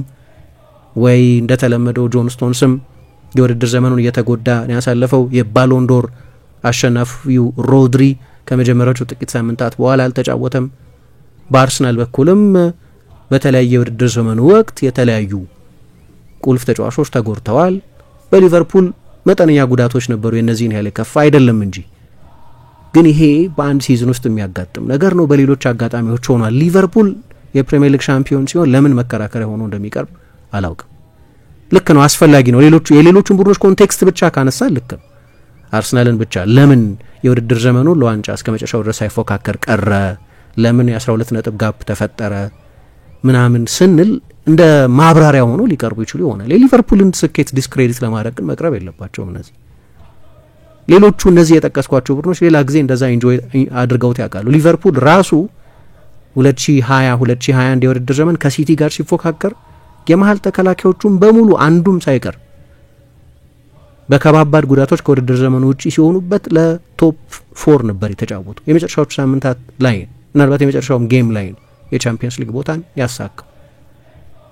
ወይ እንደተለመደው ጆን ስቶንስም የውድድር ዘመኑን እየተጎዳ ነው ያሳለፈው። የባሎንዶር አሸናፊው ሮድሪ ከመጀመሪያዎቹ ጥቂት ሳምንታት በኋላ አልተጫወተም። በአርሰናል በኩልም በተለያየ የውድድር ዘመኑ ወቅት የተለያዩ ቁልፍ ተጫዋቾች ተጎድተዋል። በሊቨርፑል መጠነኛ ጉዳቶች ነበሩ። የነዚህን ያህል ከፍ አይደለም እንጂ ግን ይሄ በአንድ ሲዝን ውስጥ የሚያጋጥም ነገር ነው። በሌሎች አጋጣሚዎች ሆኗል። ሊቨርፑል የፕሪሚየር ሊግ ሻምፒዮን ሲሆን ለምን መከራከሪያ ሆኖ እንደሚቀርብ አላውቅም። ልክ ነው፣ አስፈላጊ ነው። የሌሎቹን ቡድኖች ኮንቴክስት ብቻ ካነሳ ልክ ነው። አርሰናልን ብቻ ለምን የውድድር ዘመኑ ለዋንጫ እስከ መጨረሻው ድረስ ሳይፎካከር ቀረ፣ ለምን የ12 ነጥብ ጋፕ ተፈጠረ ምናምን ስንል እንደ ማብራሪያ ሆኖ ሊቀርቡ ይችሉ ይሆናል። የሊቨርፑልን ስኬት ዲስክሬዲት ለማድረግ ግን መቅረብ የለባቸውም። ሌሎቹ እነዚህ የጠቀስኳቸው ቡድኖች ሌላ ጊዜ እንደዛ ኢንጆይ አድርገውት ያውቃሉ። ሊቨርፑል ራሱ 2020-2021 የውድድር ዘመን ከሲቲ ጋር ሲፎካከር የመሀል ተከላካዮቹም በሙሉ አንዱም ሳይቀር በከባባድ ጉዳቶች ከውድድር ዘመኑ ውጪ ሲሆኑበት ለቶፕ 4 ነበር የተጫወቱ። የመጨረሻዎቹ ሳምንታት ላይ ምናልባት የመጨረሻውም ጌም ላይ የቻምፒየንስ ሊግ ቦታን ያሳካው።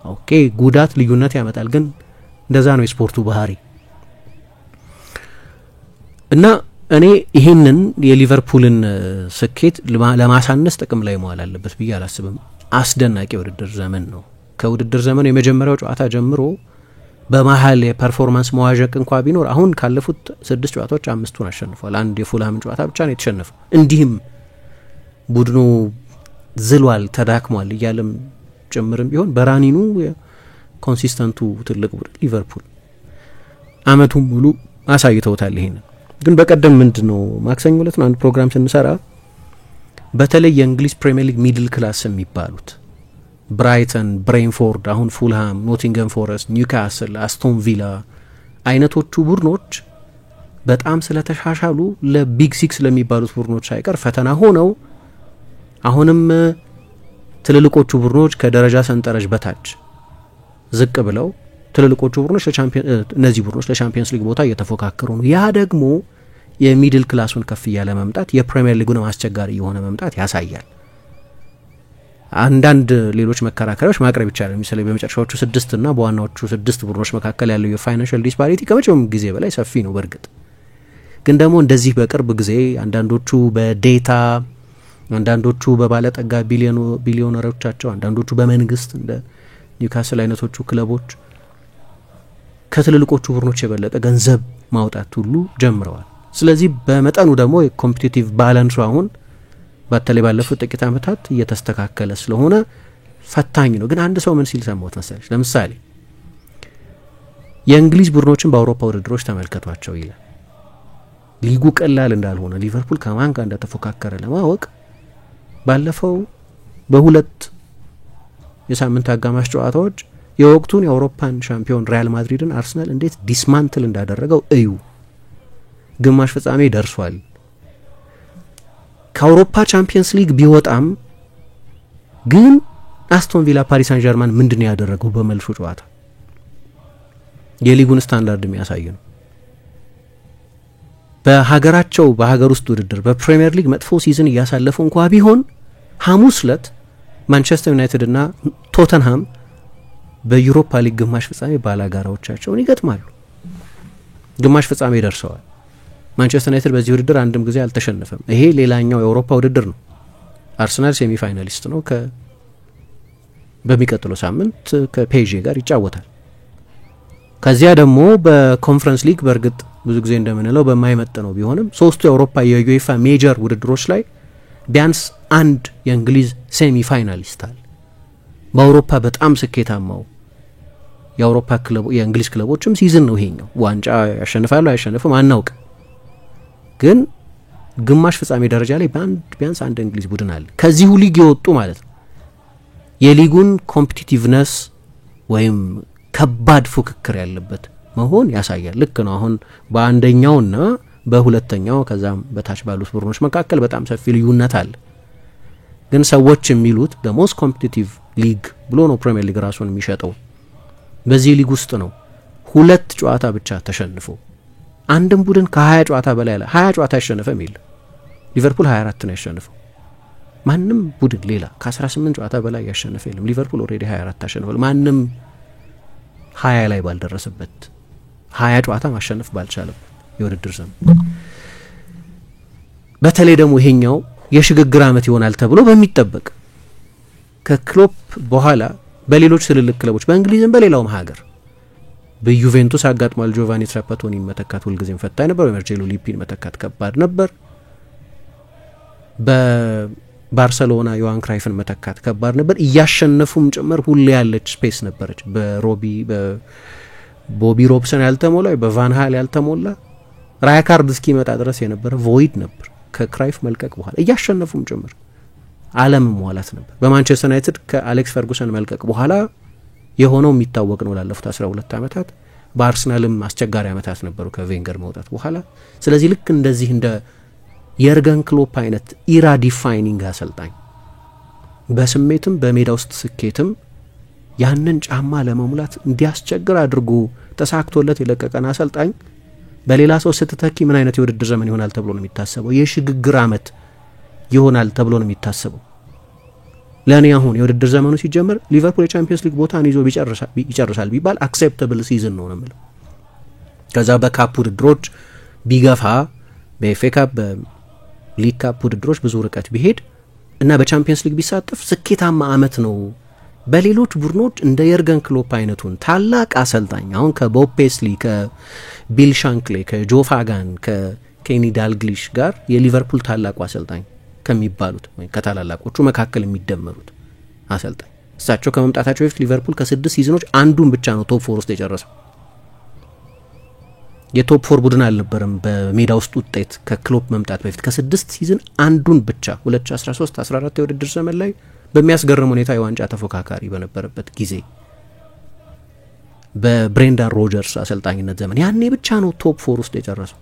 ኦኬ ጉዳት ልዩነት ያመጣል፣ ግን እንደዛ ነው የስፖርቱ ባህሪ። እና እኔ ይህንን የሊቨርፑልን ስኬት ለማሳነስ ጥቅም ላይ መዋል አለበት ብዬ አላስብም። አስደናቂ የውድድር ዘመን ነው። ከውድድር ዘመኑ የመጀመሪያው ጨዋታ ጀምሮ በመሀል የፐርፎርማንስ መዋዠቅ እንኳ ቢኖር አሁን ካለፉት 6 ጨዋታዎች 5ቱን አሸንፏል። አንድ የፉልሃምን ጨዋታ ብቻ ነው የተሸነፈው። እንዲህም ቡድኑ ዝሏል፣ ተዳክሟል እያለም ጭምርም ቢሆን በራኒኑ ኮንሲስተንቱ ትልቅ ቡድን ሊቨርፑል አመቱን ሙሉ አሳይተውታል። ይሄንን ግን በቀደም ምንድነው ማክሰኞ ዕለት ነው አንድ ፕሮግራም ስንሰራ በተለይ የእንግሊዝ ፕሪሚየር ሊግ ሚድል ክላስ የሚባሉት ብራይተን፣ ብሬንፎርድ፣ አሁን ፉልሃም፣ ኖቲንገም ፎረስት፣ ኒውካስል፣ አስቶን ቪላ አይነቶቹ ቡድኖች በጣም ስለተሻሻሉ ለቢግ ሲክስ ለሚባሉት ቡድኖች ሳይቀር ፈተና ሆነው አሁንም ትልልቆቹ ቡድኖች ከደረጃ ሰንጠረዥ በታች ዝቅ ብለው ትልልቆቹ ቡድኖች እነዚህ ቡድኖች ለቻምፒየንስ ሊግ ቦታ እየተፎካከሩ ነው። ያ ደግሞ የሚድል ክላሱን ከፍ እያለ መምጣት የፕሪሚየር ሊጉን አስቸጋሪ የሆነ መምጣት ያሳያል። አንዳንድ ሌሎች መከራከሪያዎች ማቅረብ ይቻላል። ለምሳሌ በመጨረሻዎቹ 6 እና በዋናዎቹ 6 ቡድኖች መካከል ያለው የፋይናንሻል ዲስፓሪቲ ከመቼውም ጊዜ በላይ ሰፊ ነው። በእርግጥ ግን ደግሞ እንደዚህ በቅርብ ጊዜ አንዳንዶቹ በዴታ አንዳንዶቹ በባለጠጋ ቢሊዮነሮቻቸው አንዳንዶቹ በመንግስት እንደ ኒውካስል አይነቶቹ ክለቦች ከትልልቆቹ ቡድኖች የበለጠ ገንዘብ ማውጣት ሁሉ ጀምረዋል። ስለዚህ በመጠኑ ደግሞ የኮምፒቲቲቭ ባላንሱ አሁን በተለይ ባለፉት ጥቂት ዓመታት እየተስተካከለ ስለሆነ ፈታኝ ነው። ግን አንድ ሰው ምን ሲል ሰማሁት መሰለሽ፣ ለምሳሌ የእንግሊዝ ቡድኖችን በአውሮፓ ውድድሮች ተመልከቷቸው ይላል። ሊጉ ቀላል እንዳልሆነ ሊቨርፑል ከማን ጋር እንደተፎካከረ ለማወቅ ባለፈው በሁለት የሳምንት አጋማሽ ጨዋታዎች የወቅቱን የአውሮፓን ሻምፒዮን ሪያል ማድሪድን አርሰናል እንዴት ዲስማንትል እንዳደረገው እዩ። ግማሽ ፍጻሜ ደርሷል። ከአውሮፓ ቻምፒየንስ ሊግ ቢወጣም ግን አስቶን ቪላ ፓሪስ ሳን ጀርማን ምንድነው ያደረገው በመልሱ ጨዋታ? የሊጉን ስታንዳርድ የሚያሳይ ነው። በሀገራቸው በሀገር ውስጥ ውድድር በፕሪሚየር ሊግ መጥፎ ሲዝን እያሳለፉ እንኳ ቢሆን ሐሙስ ዕለት ማንቸስተር ዩናይትድ እና ቶተንሃም በዩሮፓ ሊግ ግማሽ ፍጻሜ ባላጋራዎቻቸውን ይገጥማሉ። ግማሽ ፍጻሜ ደርሰዋል። ማንቸስተር ዩናይትድ በዚህ ውድድር አንድም ጊዜ አልተሸነፈም። ይሄ ሌላኛው የአውሮፓ ውድድር ነው። አርሰናል ሴሚ ፋይናሊስት ነው። በሚቀጥለው ሳምንት ከፔዤ ጋር ይጫወታል። ከዚያ ደግሞ በኮንፈረንስ ሊግ በእርግጥ ብዙ ጊዜ እንደምንለው በማይመጥነው ቢሆንም ሶስቱ የአውሮፓ የዩኤፋ ሜጀር ውድድሮች ላይ ቢያንስ አንድ የእንግሊዝ ሴሚ ፋይናሊስት አለ። በአውሮፓ በጣም ስኬታማው የአውሮፓ ክለቦ የእንግሊዝ ክለቦችም ሲዝን ነው ይሄኛው። ዋንጫ ያሸንፋሉ አያሸንፍም አናውቅ፣ ግን ግማሽ ፍጻሜ ደረጃ ላይ ቢያንስ አንድ እንግሊዝ ቡድን አለ ከዚሁ ሊግ የወጡ ማለት ነው። የሊጉን ኮምፒቲቲቭነስ ወይም ከባድ ፉክክር ያለበት መሆን ያሳያል። ልክ ነው። አሁን በአንደኛውና በሁለተኛው ከዛም በታች ባሉት ቡድኖች መካከል በጣም ሰፊ ልዩነት አለ። ግን ሰዎች የሚሉት ደሞስ ኮምፒቲቲቭ ሊግ ብሎ ነው ፕሪሚየር ሊግ ራሱን የሚሸጠው። በዚህ ሊግ ውስጥ ነው 2 ጨዋታ ብቻ ተሸንፎ አንድም ቡድን ከ20 ጨዋታ በላይ 20 ጨዋታ ያሸነፈም የለም። ሊቨርፑል 24 ነው ያሸነፈው። ማንም ቡድን ሌላ ከ18 ጨዋታ በላይ ያሸነፈ የለም። ሊቨርፑል ኦልሬዲ 24 አሸንፏል። ማንም 20 ላይ ባልደረሰበት 20 ጨዋታ ማሸነፍ ባልቻለበት የውድድር ዘመን በተለይ ደግሞ ይሄኛው የሽግግር ዓመት ይሆናል ተብሎ በሚጠበቅ ከክሎፕ በኋላ በሌሎች ትልልቅ ክለቦች በእንግሊዝም በሌላውም ሀገር በዩቬንቱስ አጋጥሟል። ጆቫኒ ትራፓቶኒ መተካት ሁልጊዜም ፈታኝ ነበር። በማርሴሎ ሊፒን መተካት ከባድ ነበር። በባርሰሎና ዮሃን ክራይፍን መተካት ከባድ ነበር። እያሸነፉም ጭምር ሁሌ ያለች ስፔስ ነበረች። በቦቢ ሮብሰን ያልተሞላ በቫን ሃል ያልተሞላ ራይካርድ እስኪመጣ ድረስ የነበረ ቮይድ ነበር። ከክራይፍ መልቀቅ በኋላ እያሸነፉም ጭምር ዓለም መዋላት ነበር። በማንቸስተር ዩናይትድ ከአሌክስ ፈርጉሰን መልቀቅ በኋላ የሆነው የሚታወቅ ነው። ላለፉት 12 ዓመታት በአርሰናልም አስቸጋሪ ዓመታት ነበሩ ከቬንገር መውጣት በኋላ። ስለዚህ ልክ እንደዚህ እንደ የርገን ክሎፕ አይነት ኢራ ዲፋይኒንግ አሰልጣኝ በስሜትም በሜዳ ውስጥ ስኬትም ያንን ጫማ ለመሙላት እንዲያስቸግር አድርጎ ተሳክቶለት የለቀቀን አሰልጣኝ በሌላ ሰው ስትተኪ ምን አይነት የውድድር ዘመን ይሆናል ተብሎ ነው የሚታሰበው? የሽግግር ዓመት ይሆናል ተብሎ ነው የሚታሰበው። ለእኔ አሁን የውድድር ዘመኑ ሲጀምር ሊቨርፑል የቻምፒየንስ ሊግ ቦታን ይዞ ይጨርሳል ቢባል አክሴፕተብል ሲዝን ነው የምለው። ከዛ በካፕ ውድድሮች ቢገፋ በኤፍኤ ካፕ በሊግ ካፕ ውድድሮች ብዙ ርቀት ቢሄድ እና በቻምፒየንስ ሊግ ቢሳተፍ ስኬታማ ዓመት ነው። በሌሎች ቡድኖች እንደ የርገን ክሎፕ አይነቱን ታላቅ አሰልጣኝ አሁን ከቦብ ፔስሊ ከቢል ሻንክሌ ከጆ ፋጋን ከኬኒ ዳልግሊሽ ጋር የሊቨርፑል ታላቁ አሰልጣኝ ከሚባሉት ወይ ከታላላቆቹ መካከል የሚደመሩት አሰልጣኝ እሳቸው ከመምጣታቸው በፊት ሊቨርፑል ከ6 ሲዝኖች አንዱን ብቻ ነው ቶፕ 4 ውስጥ የጨረሰው። የቶፕ 4 ቡድን አልነበረም በሜዳ ውስጥ ውጤት ከክሎፕ መምጣት በፊት ከ6 ሲዝን አንዱን ብቻ 2013 14 የውድድር ዘመን ላይ በሚያስገርም ሁኔታ የዋንጫ ተፎካካሪ በነበረበት ጊዜ በብሬንዳን ሮጀርስ አሰልጣኝነት ዘመን ያኔ ብቻ ነው ቶፕ 4 ውስጥ የጨረሰው።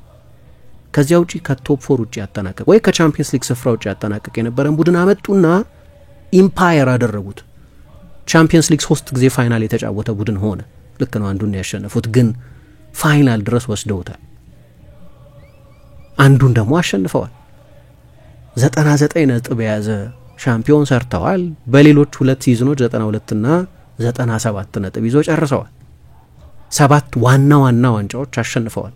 ከዚያ ውጪ ከቶፕ 4 ውጪ ያጠናቀቅ ወይ ከቻምፒየንስ ሊግ ስፍራ ውጪ ያጠናቀቅ የነበረን ቡድን አመጡና ኢምፓየር አደረጉት። ቻምፒየንስ ሊግ 3 ጊዜ ፋይናል የተጫወተ ቡድን ሆነ። ልክ ነው፣ አንዱን ያሸነፉት ግን ፋይናል ድረስ ወስደውታል። አንዱን ደግሞ አሸንፈዋል። 99 ነጥብ የያዘ ሻምፒዮን ሰርተዋል። በሌሎች 2 ሲዝኖች 92 እና 97 ነጥብ ይዞ ጨርሰዋል። 7 ዋና ዋንጫዎች አሸንፈዋል።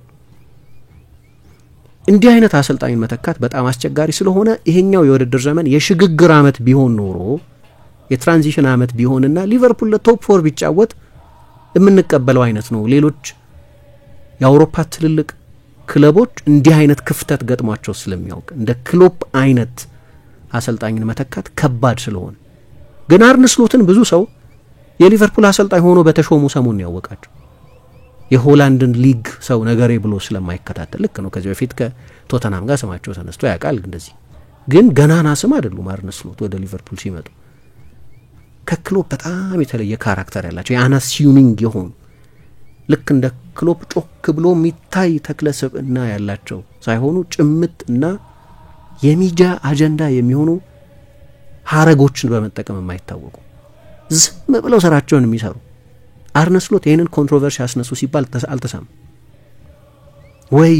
እንዲህ አይነት አሰልጣኝ መተካት በጣም አስቸጋሪ ስለሆነ ይሄኛው የውድድር ዘመን የሽግግር ዓመት ቢሆን ኖሮ የትራንዚሽን ዓመት ቢሆንና ሊቨርፑል ለቶፕ 4 ቢጫወት የምንቀበለው አይነት ነው። ሌሎች የአውሮፓ ትልልቅ ክለቦች እንዲህ አይነት ክፍተት ገጥሟቸው ስለሚያውቅ እንደ ክሎፕ አይነት አሰልጣኝን መተካት ከባድ ስለሆነ ግን አርነ ስሎትን ብዙ ሰው የሊቨርፑል አሰልጣኝ ሆኖ በተሾሙ ሰሞን ያወቃቸው የሆላንድን ሊግ ሰው ነገሬ ብሎ ስለማይከታተል ልክ ነው። ከዚህ በፊት ከቶተናም ጋር ስማቸው ተነስቶ ያውቃል። እንደዚህ ግን ገናና ስም አይደሉም። አርነ ስሎት ወደ ሊቨርፑል ሲመጡ ከክሎፕ በጣም የተለየ ካራክተር ያላቸው የአናሲዩሚንግ የሆኑ ልክ እንደ ክሎፕ ጮክ ብሎ የሚታይ ተክለሰብና ያላቸው ሳይሆኑ ጭምት እና የሚዲያ አጀንዳ የሚሆኑ ሀረጎችን በመጠቀም የማይታወቁ ዝም ብለው ስራቸውን የሚሰሩ አርነ ስሎት ይህንን ኮንትሮቨርሲ ያስነሱ ሲባል አልተሰማም ወይ?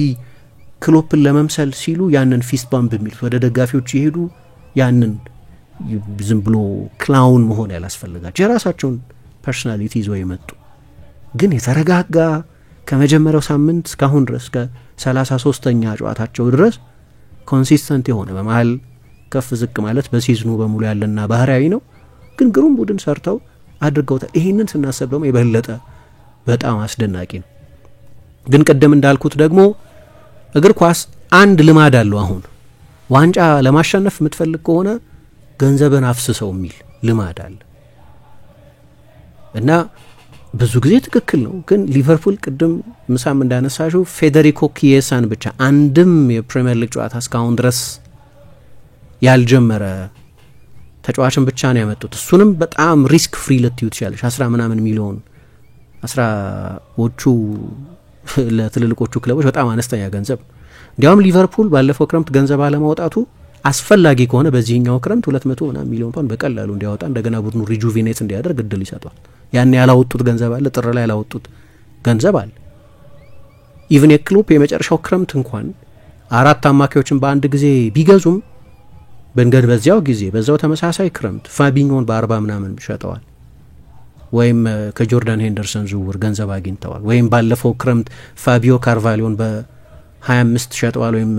ክሎፕን ለመምሰል ሲሉ ያንን ፊስት ባምፕ የሚሉት ወደ ደጋፊዎች ይሄዱ ያንን ዝም ብሎ ክላውን መሆን ያላስፈልጋቸው የራሳቸውን ፐርሶናሊቲ ይዘው የመጡ ግን የተረጋጋ ከመጀመሪያው ሳምንት እስካሁን ድረስ ከ33ኛ ጨዋታቸው ድረስ ኮንሲስተንት የሆነ በመሃል ከፍ ዝቅ ማለት በሲዝኑ በሙሉ ያለና ባህሪያዊ ነው። ግን ግሩም ቡድን ሰርተው አድርገውታል። ይሄንን ስናስብ ደግሞ የበለጠ በጣም አስደናቂ ነው። ግን ቀደም እንዳልኩት ደግሞ እግር ኳስ አንድ ልማድ አለው። አሁን ዋንጫ ለማሸነፍ የምትፈልግ ከሆነ ገንዘብን አፍስሰው የሚል ልማድ አለ። እና ብዙ ጊዜ ትክክል ነው። ግን ሊቨርፑል ቅድም ምሳም እንዳነሳሽው ፌዴሪኮ ኪየሳን ብቻ አንድም የፕሪሚየር ሊግ ጨዋታ እስካሁን ድረስ ያልጀመረ ተጫዋችን ብቻ ነው ያመጡት። እሱንም በጣም ሪስክ ፍሪ ልትዩ ትችላለሽ። 10 ምናምን ሚሊዮን 10ዎቹ ለትልልቆቹ ክለቦች በጣም አነስተኛ ገንዘብ። እንዲያውም ሊቨርፑል ባለፈው ክረምት ገንዘብ አለማውጣቱ አስፈላጊ ከሆነ በዚህኛው ክረምት 200 ምናምን ሚሊዮን ፓውንድ በቀላሉ እንዲያወጣ እንደገና ቡድኑ ሪጁቬኔት እንዲያደርግ እድል ይሰጧል። ያን ያላወጡት ገንዘብ አለ፣ ጥር ላይ ያላወጡት ገንዘብ አለ። ኢቭን የክሎፕ የመጨረሻው ክረምት እንኳን 4 አማካዮችን በአንድ ጊዜ ቢገዙም በእንገድ በዚያው ጊዜ በዛው ተመሳሳይ ክረምት ፋቢኞን በ40 ምናምን ሸጠዋል፣ ወይም ከጆርዳን ሄንደርሰን ዝውውር ገንዘብ አግኝተዋል፣ ወይም ባለፈው ክረምት ፋቢዮ ካርቫሊዮን በ25 ሸጠዋል፣ ወይም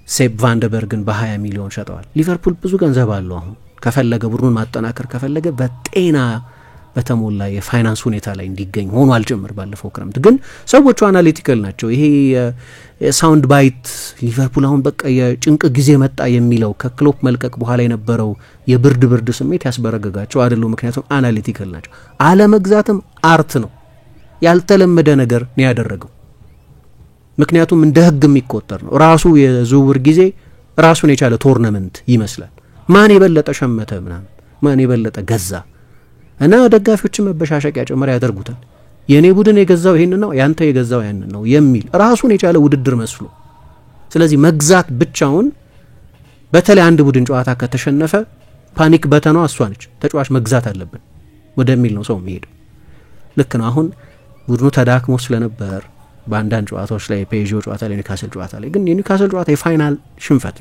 ሴፕ ቫንደበርግን በ20 ሚሊዮን ሸጠዋል። ሊቨርፑል ብዙ ገንዘብ አለው። አሁን ከፈለገ ቡድኑን ማጠናከር ከፈለገ በጤና በተሞላ የፋይናንስ ሁኔታ ላይ እንዲገኝ ሆኗል ጭምር። ባለፈው ክረምት ግን ሰዎቹ አናሊቲካል ናቸው። ይሄ ሳውንድ ባይት ሊቨርፑል አሁን በቃ የጭንቅ ጊዜ መጣ የሚለው ከክሎፕ መልቀቅ በኋላ የነበረው የብርድ ስሜት ያስበረገጋቸው አይደሉ። ምክንያቱም አናሊቲካል ናቸው። አለመግዛትም አርት ነው። ያልተለመደ ነገር ነው ያደረገው። ምክንያቱም እንደ ህግ የሚቆጠር ነው። ራሱ የዝውውር ጊዜ ራሱን የቻለ ቶርናመንት ይመስላል። ማን የበለጠ ሸመተ ምናምን፣ ማን የበለጠ ገዛ እና ደጋፊዎችን መበሻሸቂያ ጭምር ያደርጉታል። የኔ ቡድን የገዛው ይሄን ነው፣ ያንተ የገዛው ያን ነው የሚል ራሱን የቻለ ውድድር መስሎ። ስለዚህ መግዛት ብቻውን በተለይ አንድ ቡድን ጨዋታ ከተሸነፈ ፓኒክ በተኗ እሷ ነች። ተጫዋች መግዛት አለብን ወደሚል ነው ሰው የሚሄደው። ልክ ነው። አሁን ቡድኑ ተዳክሞ ስለነበር በአንዳንድ ጨዋታዎች ላይ ፔዥዮ ጨዋታ ላይ ኒውካስል ጨዋታ ላይ ግን የኒውካስል ጨዋታ የፋይናል ሽንፈት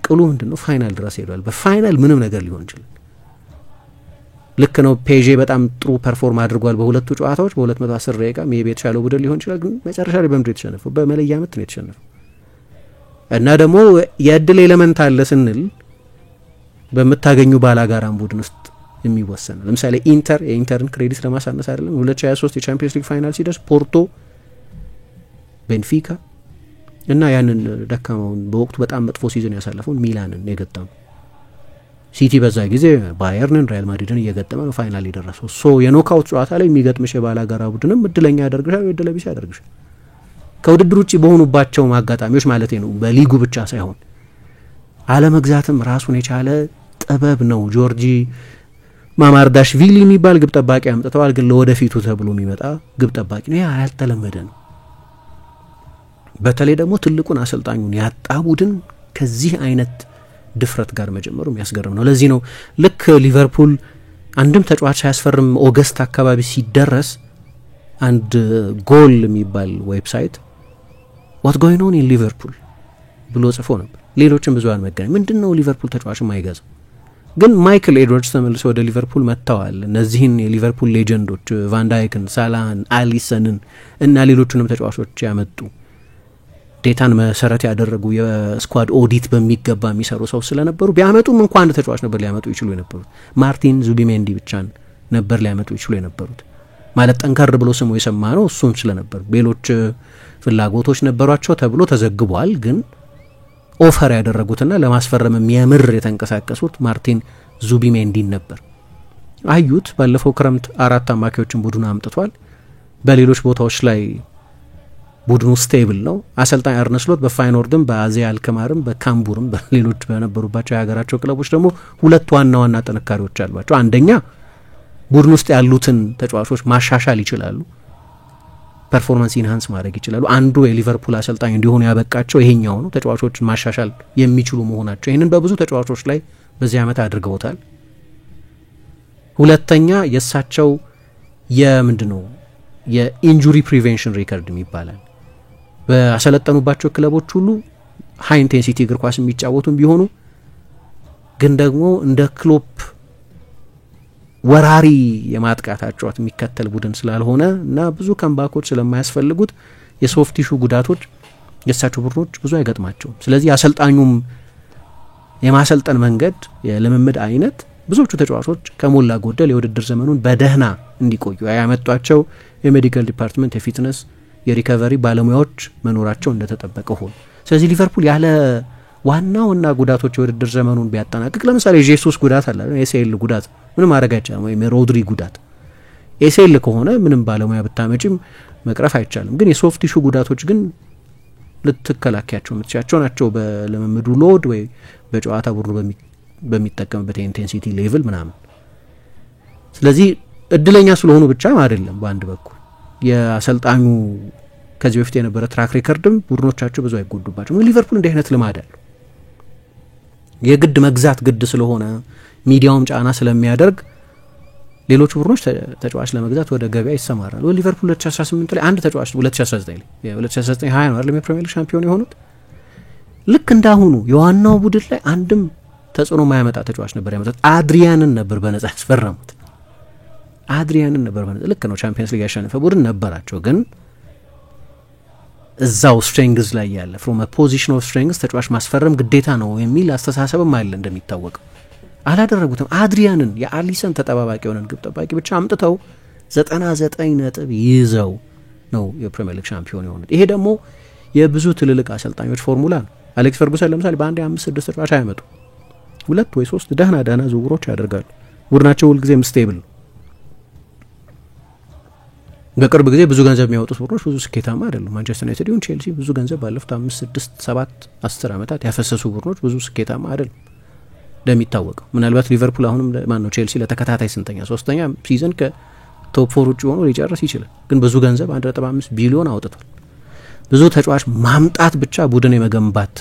ቅሉ ምንድነው? ፋይናል ድረስ ሄዷል። በፋይናል ምንም ነገር ሊሆን ይችላል። ልክ ነው። ፔዤ በጣም ጥሩ ፐርፎርም አድርጓል በሁለቱ ጨዋታዎች በ210 ደቂቃ ሜቢ የተሻለው ቡድን ሊሆን ይችላል። ግን መጨረሻ ላይ በምድር የተሸነፈው በመለያ ምት ነው የተሸነፈው። እና ደግሞ የእድል ኤሌመንት አለ ስንል በምታገኙ ባላጋራም ቡድን ውስጥ የሚወሰን ለምሳሌ የኢንተርን ክሬዲት ለማሳነስ አይደለም 2023 የቻምፒየንስ ሊግ ፋይናል ሲደርስ ፖርቶ፣ ቤንፊካ እና ያንን ደካማውን በወቅቱ በጣም መጥፎ ሲዝን ያሳለፈውን ሚላንን የገጠሙ ሲቲ በዛ ጊዜ ባየርንን ሪያል ማድሪድን እየገጠመ ነው ፋይናል የደረሰው። ሶ የኖካውት ጨዋታ ላይ የሚገጥምሽ የባላጋራ ቡድንም እድለኛ ያደርግሻል ወይ እድለቢስ ያደርግሻል። ከውድድር ውጪ በሆኑባቸው አጋጣሚዎች ማለት ነው፣ በሊጉ ብቻ ሳይሆን አለመግዛትም ራሱን የቻለ ጥበብ ነው። ጆርጂ ማማርዳሽቪሊ የሚባል ግብ ጠባቂ አምጥተዋል፣ ግን ለወደፊቱ ተብሎ የሚመጣ ግብ ጠባቂ ነው። ያ ያልተለመደ ነው። በተለይ ደግሞ ትልቁን አሰልጣኙን ያጣ ቡድን ከዚህ አይነት ድፍረት ጋር መጀመሩ የሚያስገርም ነው። ለዚህ ነው ልክ ሊቨርፑል አንድም ተጫዋች ሳያስፈርም ኦገስት አካባቢ ሲደረስ አንድ ጎል የሚባል ዌብሳይት ዋት ጎይንግ ኦን ኢን ሊቨርፑል ብሎ ጽፎ ነበር። ሌሎችም ብዙሃን መገናኛ ምንድነው ሊቨርፑል ተጫዋች ማይገዛ? ግን ማይክል ኤድዋርድስ ተመልሶ ወደ ሊቨርፑል መጥተዋል። እነዚህን የሊቨርፑል ሌጀንዶች ቫንዳይክን፣ ሳላህን፣ አሊሰንን እና ሌሎቹንም ተጫዋቾች ያመጡ ዴታን መሰረት ያደረጉ የስኳድ ኦዲት በሚገባ የሚሰሩ ሰው ስለነበሩ ቢያመጡም እንኳን አንድ ተጫዋች ነበር ሊያመጡ ይችሉ የነበሩት። ማርቲን ዙቢሜንዲ ብቻን ነበር ሊያመጡ ይችሉ የነበሩት። ማለት ጠንከር ብሎ ስሙ የሰማ ነው እሱም ስለነበር ሌሎች ፍላጎቶች ነበሯቸው ተብሎ ተዘግቧል። ግን ኦፈር ያደረጉትና ለማስፈረም የሚያምር የተንቀሳቀሱት ማርቲን ዙቢሜንዲን ነበር። አዩት ባለፈው ክረምት 4 አማካዮችን ቡድኑ አምጥቷል። በሌሎች ቦታዎች ላይ ቡድኑ ስቴብል ነው። አሰልጣኝ አርነ ስሎት በፋይኖርድም በአዚያ አልከማርም በካምቡርም በሌሎች በነበሩባቸው የሀገራቸው ክለቦች ደግሞ 2 ዋና ጥንካሬዎች አሏቸው። አንደኛ ቡድኑ ውስጥ ያሉትን ተጫዋቾች ማሻሻል ይችላሉ፣ ፐርፎርማንስ ኢንሃንስ ማድረግ ይችላሉ። አንዱ የሊቨርፑል አሰልጣኝ እንዲሆኑ ያበቃቸው ይሄኛው ነው፣ ተጫዋቾችን ማሻሻል የሚችሉ መሆናቸው። ይህንን በብዙ ተጫዋቾች ላይ በዚህ ዓመት አድርገውታል። ሁለተኛ የእሳቸው የምንድነው የኢንጁሪ ፕሪቬንሽን ሪከርድ ይባላል። በአሰለጠኑባቸው ክለቦች ሁሉ ሃይ ኢንቴንሲቲ እግር ኳስ የሚጫወቱም ቢሆኑ ግን ደግሞ እንደ ክሎፕ ወራሪ የማጥቃት አጫዋት የሚከተል ቡድን ስላልሆነ እና ብዙ ከምባኮች ስለማያስፈልጉት የሶፍት ቲሹ ጉዳቶች የእሳቸው ቡድኖች ብዙ አይገጥማቸውም። ስለዚህ አሰልጣኙም የማሰልጠን መንገድ የልምምድ አይነት ብዙዎቹ ተጫዋቾች ከሞላ ጎደል የውድድር ዘመኑን በደህና እንዲቆዩ ያመጧቸው የሜዲካል ዲፓርትመንት የፊትነስ የሪከቨሪ ባለሙያዎች መኖራቸው እንደተጠበቀ ሆኖ ስለዚህ ሊቨርፑል ያለ ዋናውና ጉዳቶች የውድድር ዘመኑን ቢያጠናቅቅ ለምሳሌ ጄሱስ ጉዳት አለ ኤሲኤል ጉዳት ምንም ማድረግ አይቻልም ወይም የሮድሪ ጉዳት ኤሲኤል ከሆነ ምንም ባለሙያ ብታመጪም መቅረፍ አይቻልም ግን የሶፍት ቲሹ ጉዳቶች ግን ልትከላከያቸው የምትችላቸው ናቸው በልምምዱ ሎድ ወይ በጨዋታ ቡድኑ በሚጠቀምበት የኢንቴንሲቲ ሌቭል ምናምን ስለዚህ እድለኛ ስለሆኑ ብቻም አይደለም በአንድ በኩል የአሰልጣኙ ከዚህ በፊት የነበረ ትራክ ሪከርድም ቡድኖቻቸው ብዙ አይጎዱባቸው ሊቨርፑል እንዲህ አይነት ልማድ አለው የግድ መግዛት ግድ ስለሆነ ሚዲያውም ጫና ስለሚያደርግ ሌሎች ቡድኖች ተጫዋች ለመግዛት ወደ ገበያ ይሰማራሉ ሊቨርፑል 2018 ላይ አንድ ተጫዋች 2019 ላይ የ2019 20 ነው አይደል የፕሪሚየር ሊግ ሻምፒዮን የሆኑት ልክ እንዳሁኑ የዋናው ቡድን ላይ አንድም ተጽዕኖ ማያመጣ ተጫዋች ነበር ያመጣት አድሪያንን ነበር በነጻ ያስፈረሙት አድሪያንን ነበር በነጻ ልክ ነው ቻምፒየንስ ሊግ ያሸነፈ ቡድን ነበራቸው ግን እዛው ስትሬንግዝ ላይ ያለ from a position of strength ተጫዋች ማስፈረም ግዴታ ነው የሚል አስተሳሰብም አለ እንደሚታወቀው አላደረጉትም አድሪያንን የአሊሰን ተጠባባቂ የሆነን ግብ ጠባቂ ብቻ አምጥተው 99 ነጥብ ይዘው ነው የፕሪሚየር ሊግ ሻምፒዮን የሆኑት ይሄ ደግሞ የብዙ ትልልቅ አሰልጣኞች ፎርሙላ ነው አሌክስ ፈርጉሰን ለምሳሌ በአንድ 5-6 ተጫዋች አይመጡ 2 ወይ 3 ደህና ዝውውሮች ያደርጋሉ ቡድናቸው ሁልጊዜም ስቴብል በቅርብ ጊዜ ብዙ ገንዘብ የሚያወጡት ቡድኖች ብዙ ስኬታማ አይደሉም ማንቸስተር ዩናይትድ ይሁን ቼልሲ ብዙ ገንዘብ ባለፉት 5-6-7-10 ዓመታት ያፈሰሱ ቡድኖች ብዙ ስኬታማ አይደሉም እንደሚታወቀው ምናልባት ሊቨርፑል አሁንም ማን ነው ቼልሲ ለተከታታይ ስንተኛ 3ኛ ሲዝን ከቶፕ 4 ውጪ ሆኖ ሊጨርስ ይችላል ግን ብዙ ገንዘብ 1.5 ቢሊዮን አውጥቷል ብዙ ተጫዋች ማምጣት ብቻ ቡድን የመገንባት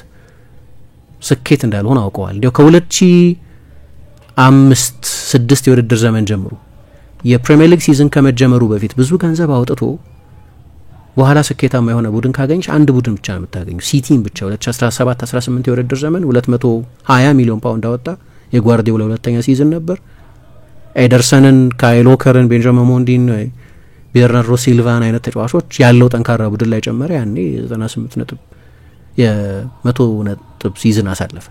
ስኬት እንዳልሆነ አውቀዋል እንዴው ከ2005-6 የውድድር ዘመን ጀምሮ የፕሪሚየር ሊግ ሲዝን ከመጀመሩ በፊት ብዙ ገንዘብ አውጥቶ በኋላ ስኬታማ የሆነ ቡድን ካገኘሽ አንድ ቡድን ብቻ ነው የምታገኙ ሲቲም ብቻ 2017-18 የውድድር ዘመን 220 ሚሊዮን ፓውንድ አወጣ የጓርዲዮላ ሁለተኛ ሲዝን ነበር ኤደርሰንን ካይል ዎከርን ቤንጃሚን ሞንዲን ቤርናርዶ ሲልቫን አይነት ተጫዋቾች ያለው ጠንካራ ቡድን ላይ ጨመረ ያኔ 98 ነጥብ የ100 ነጥብ ሲዝን አሳለፈ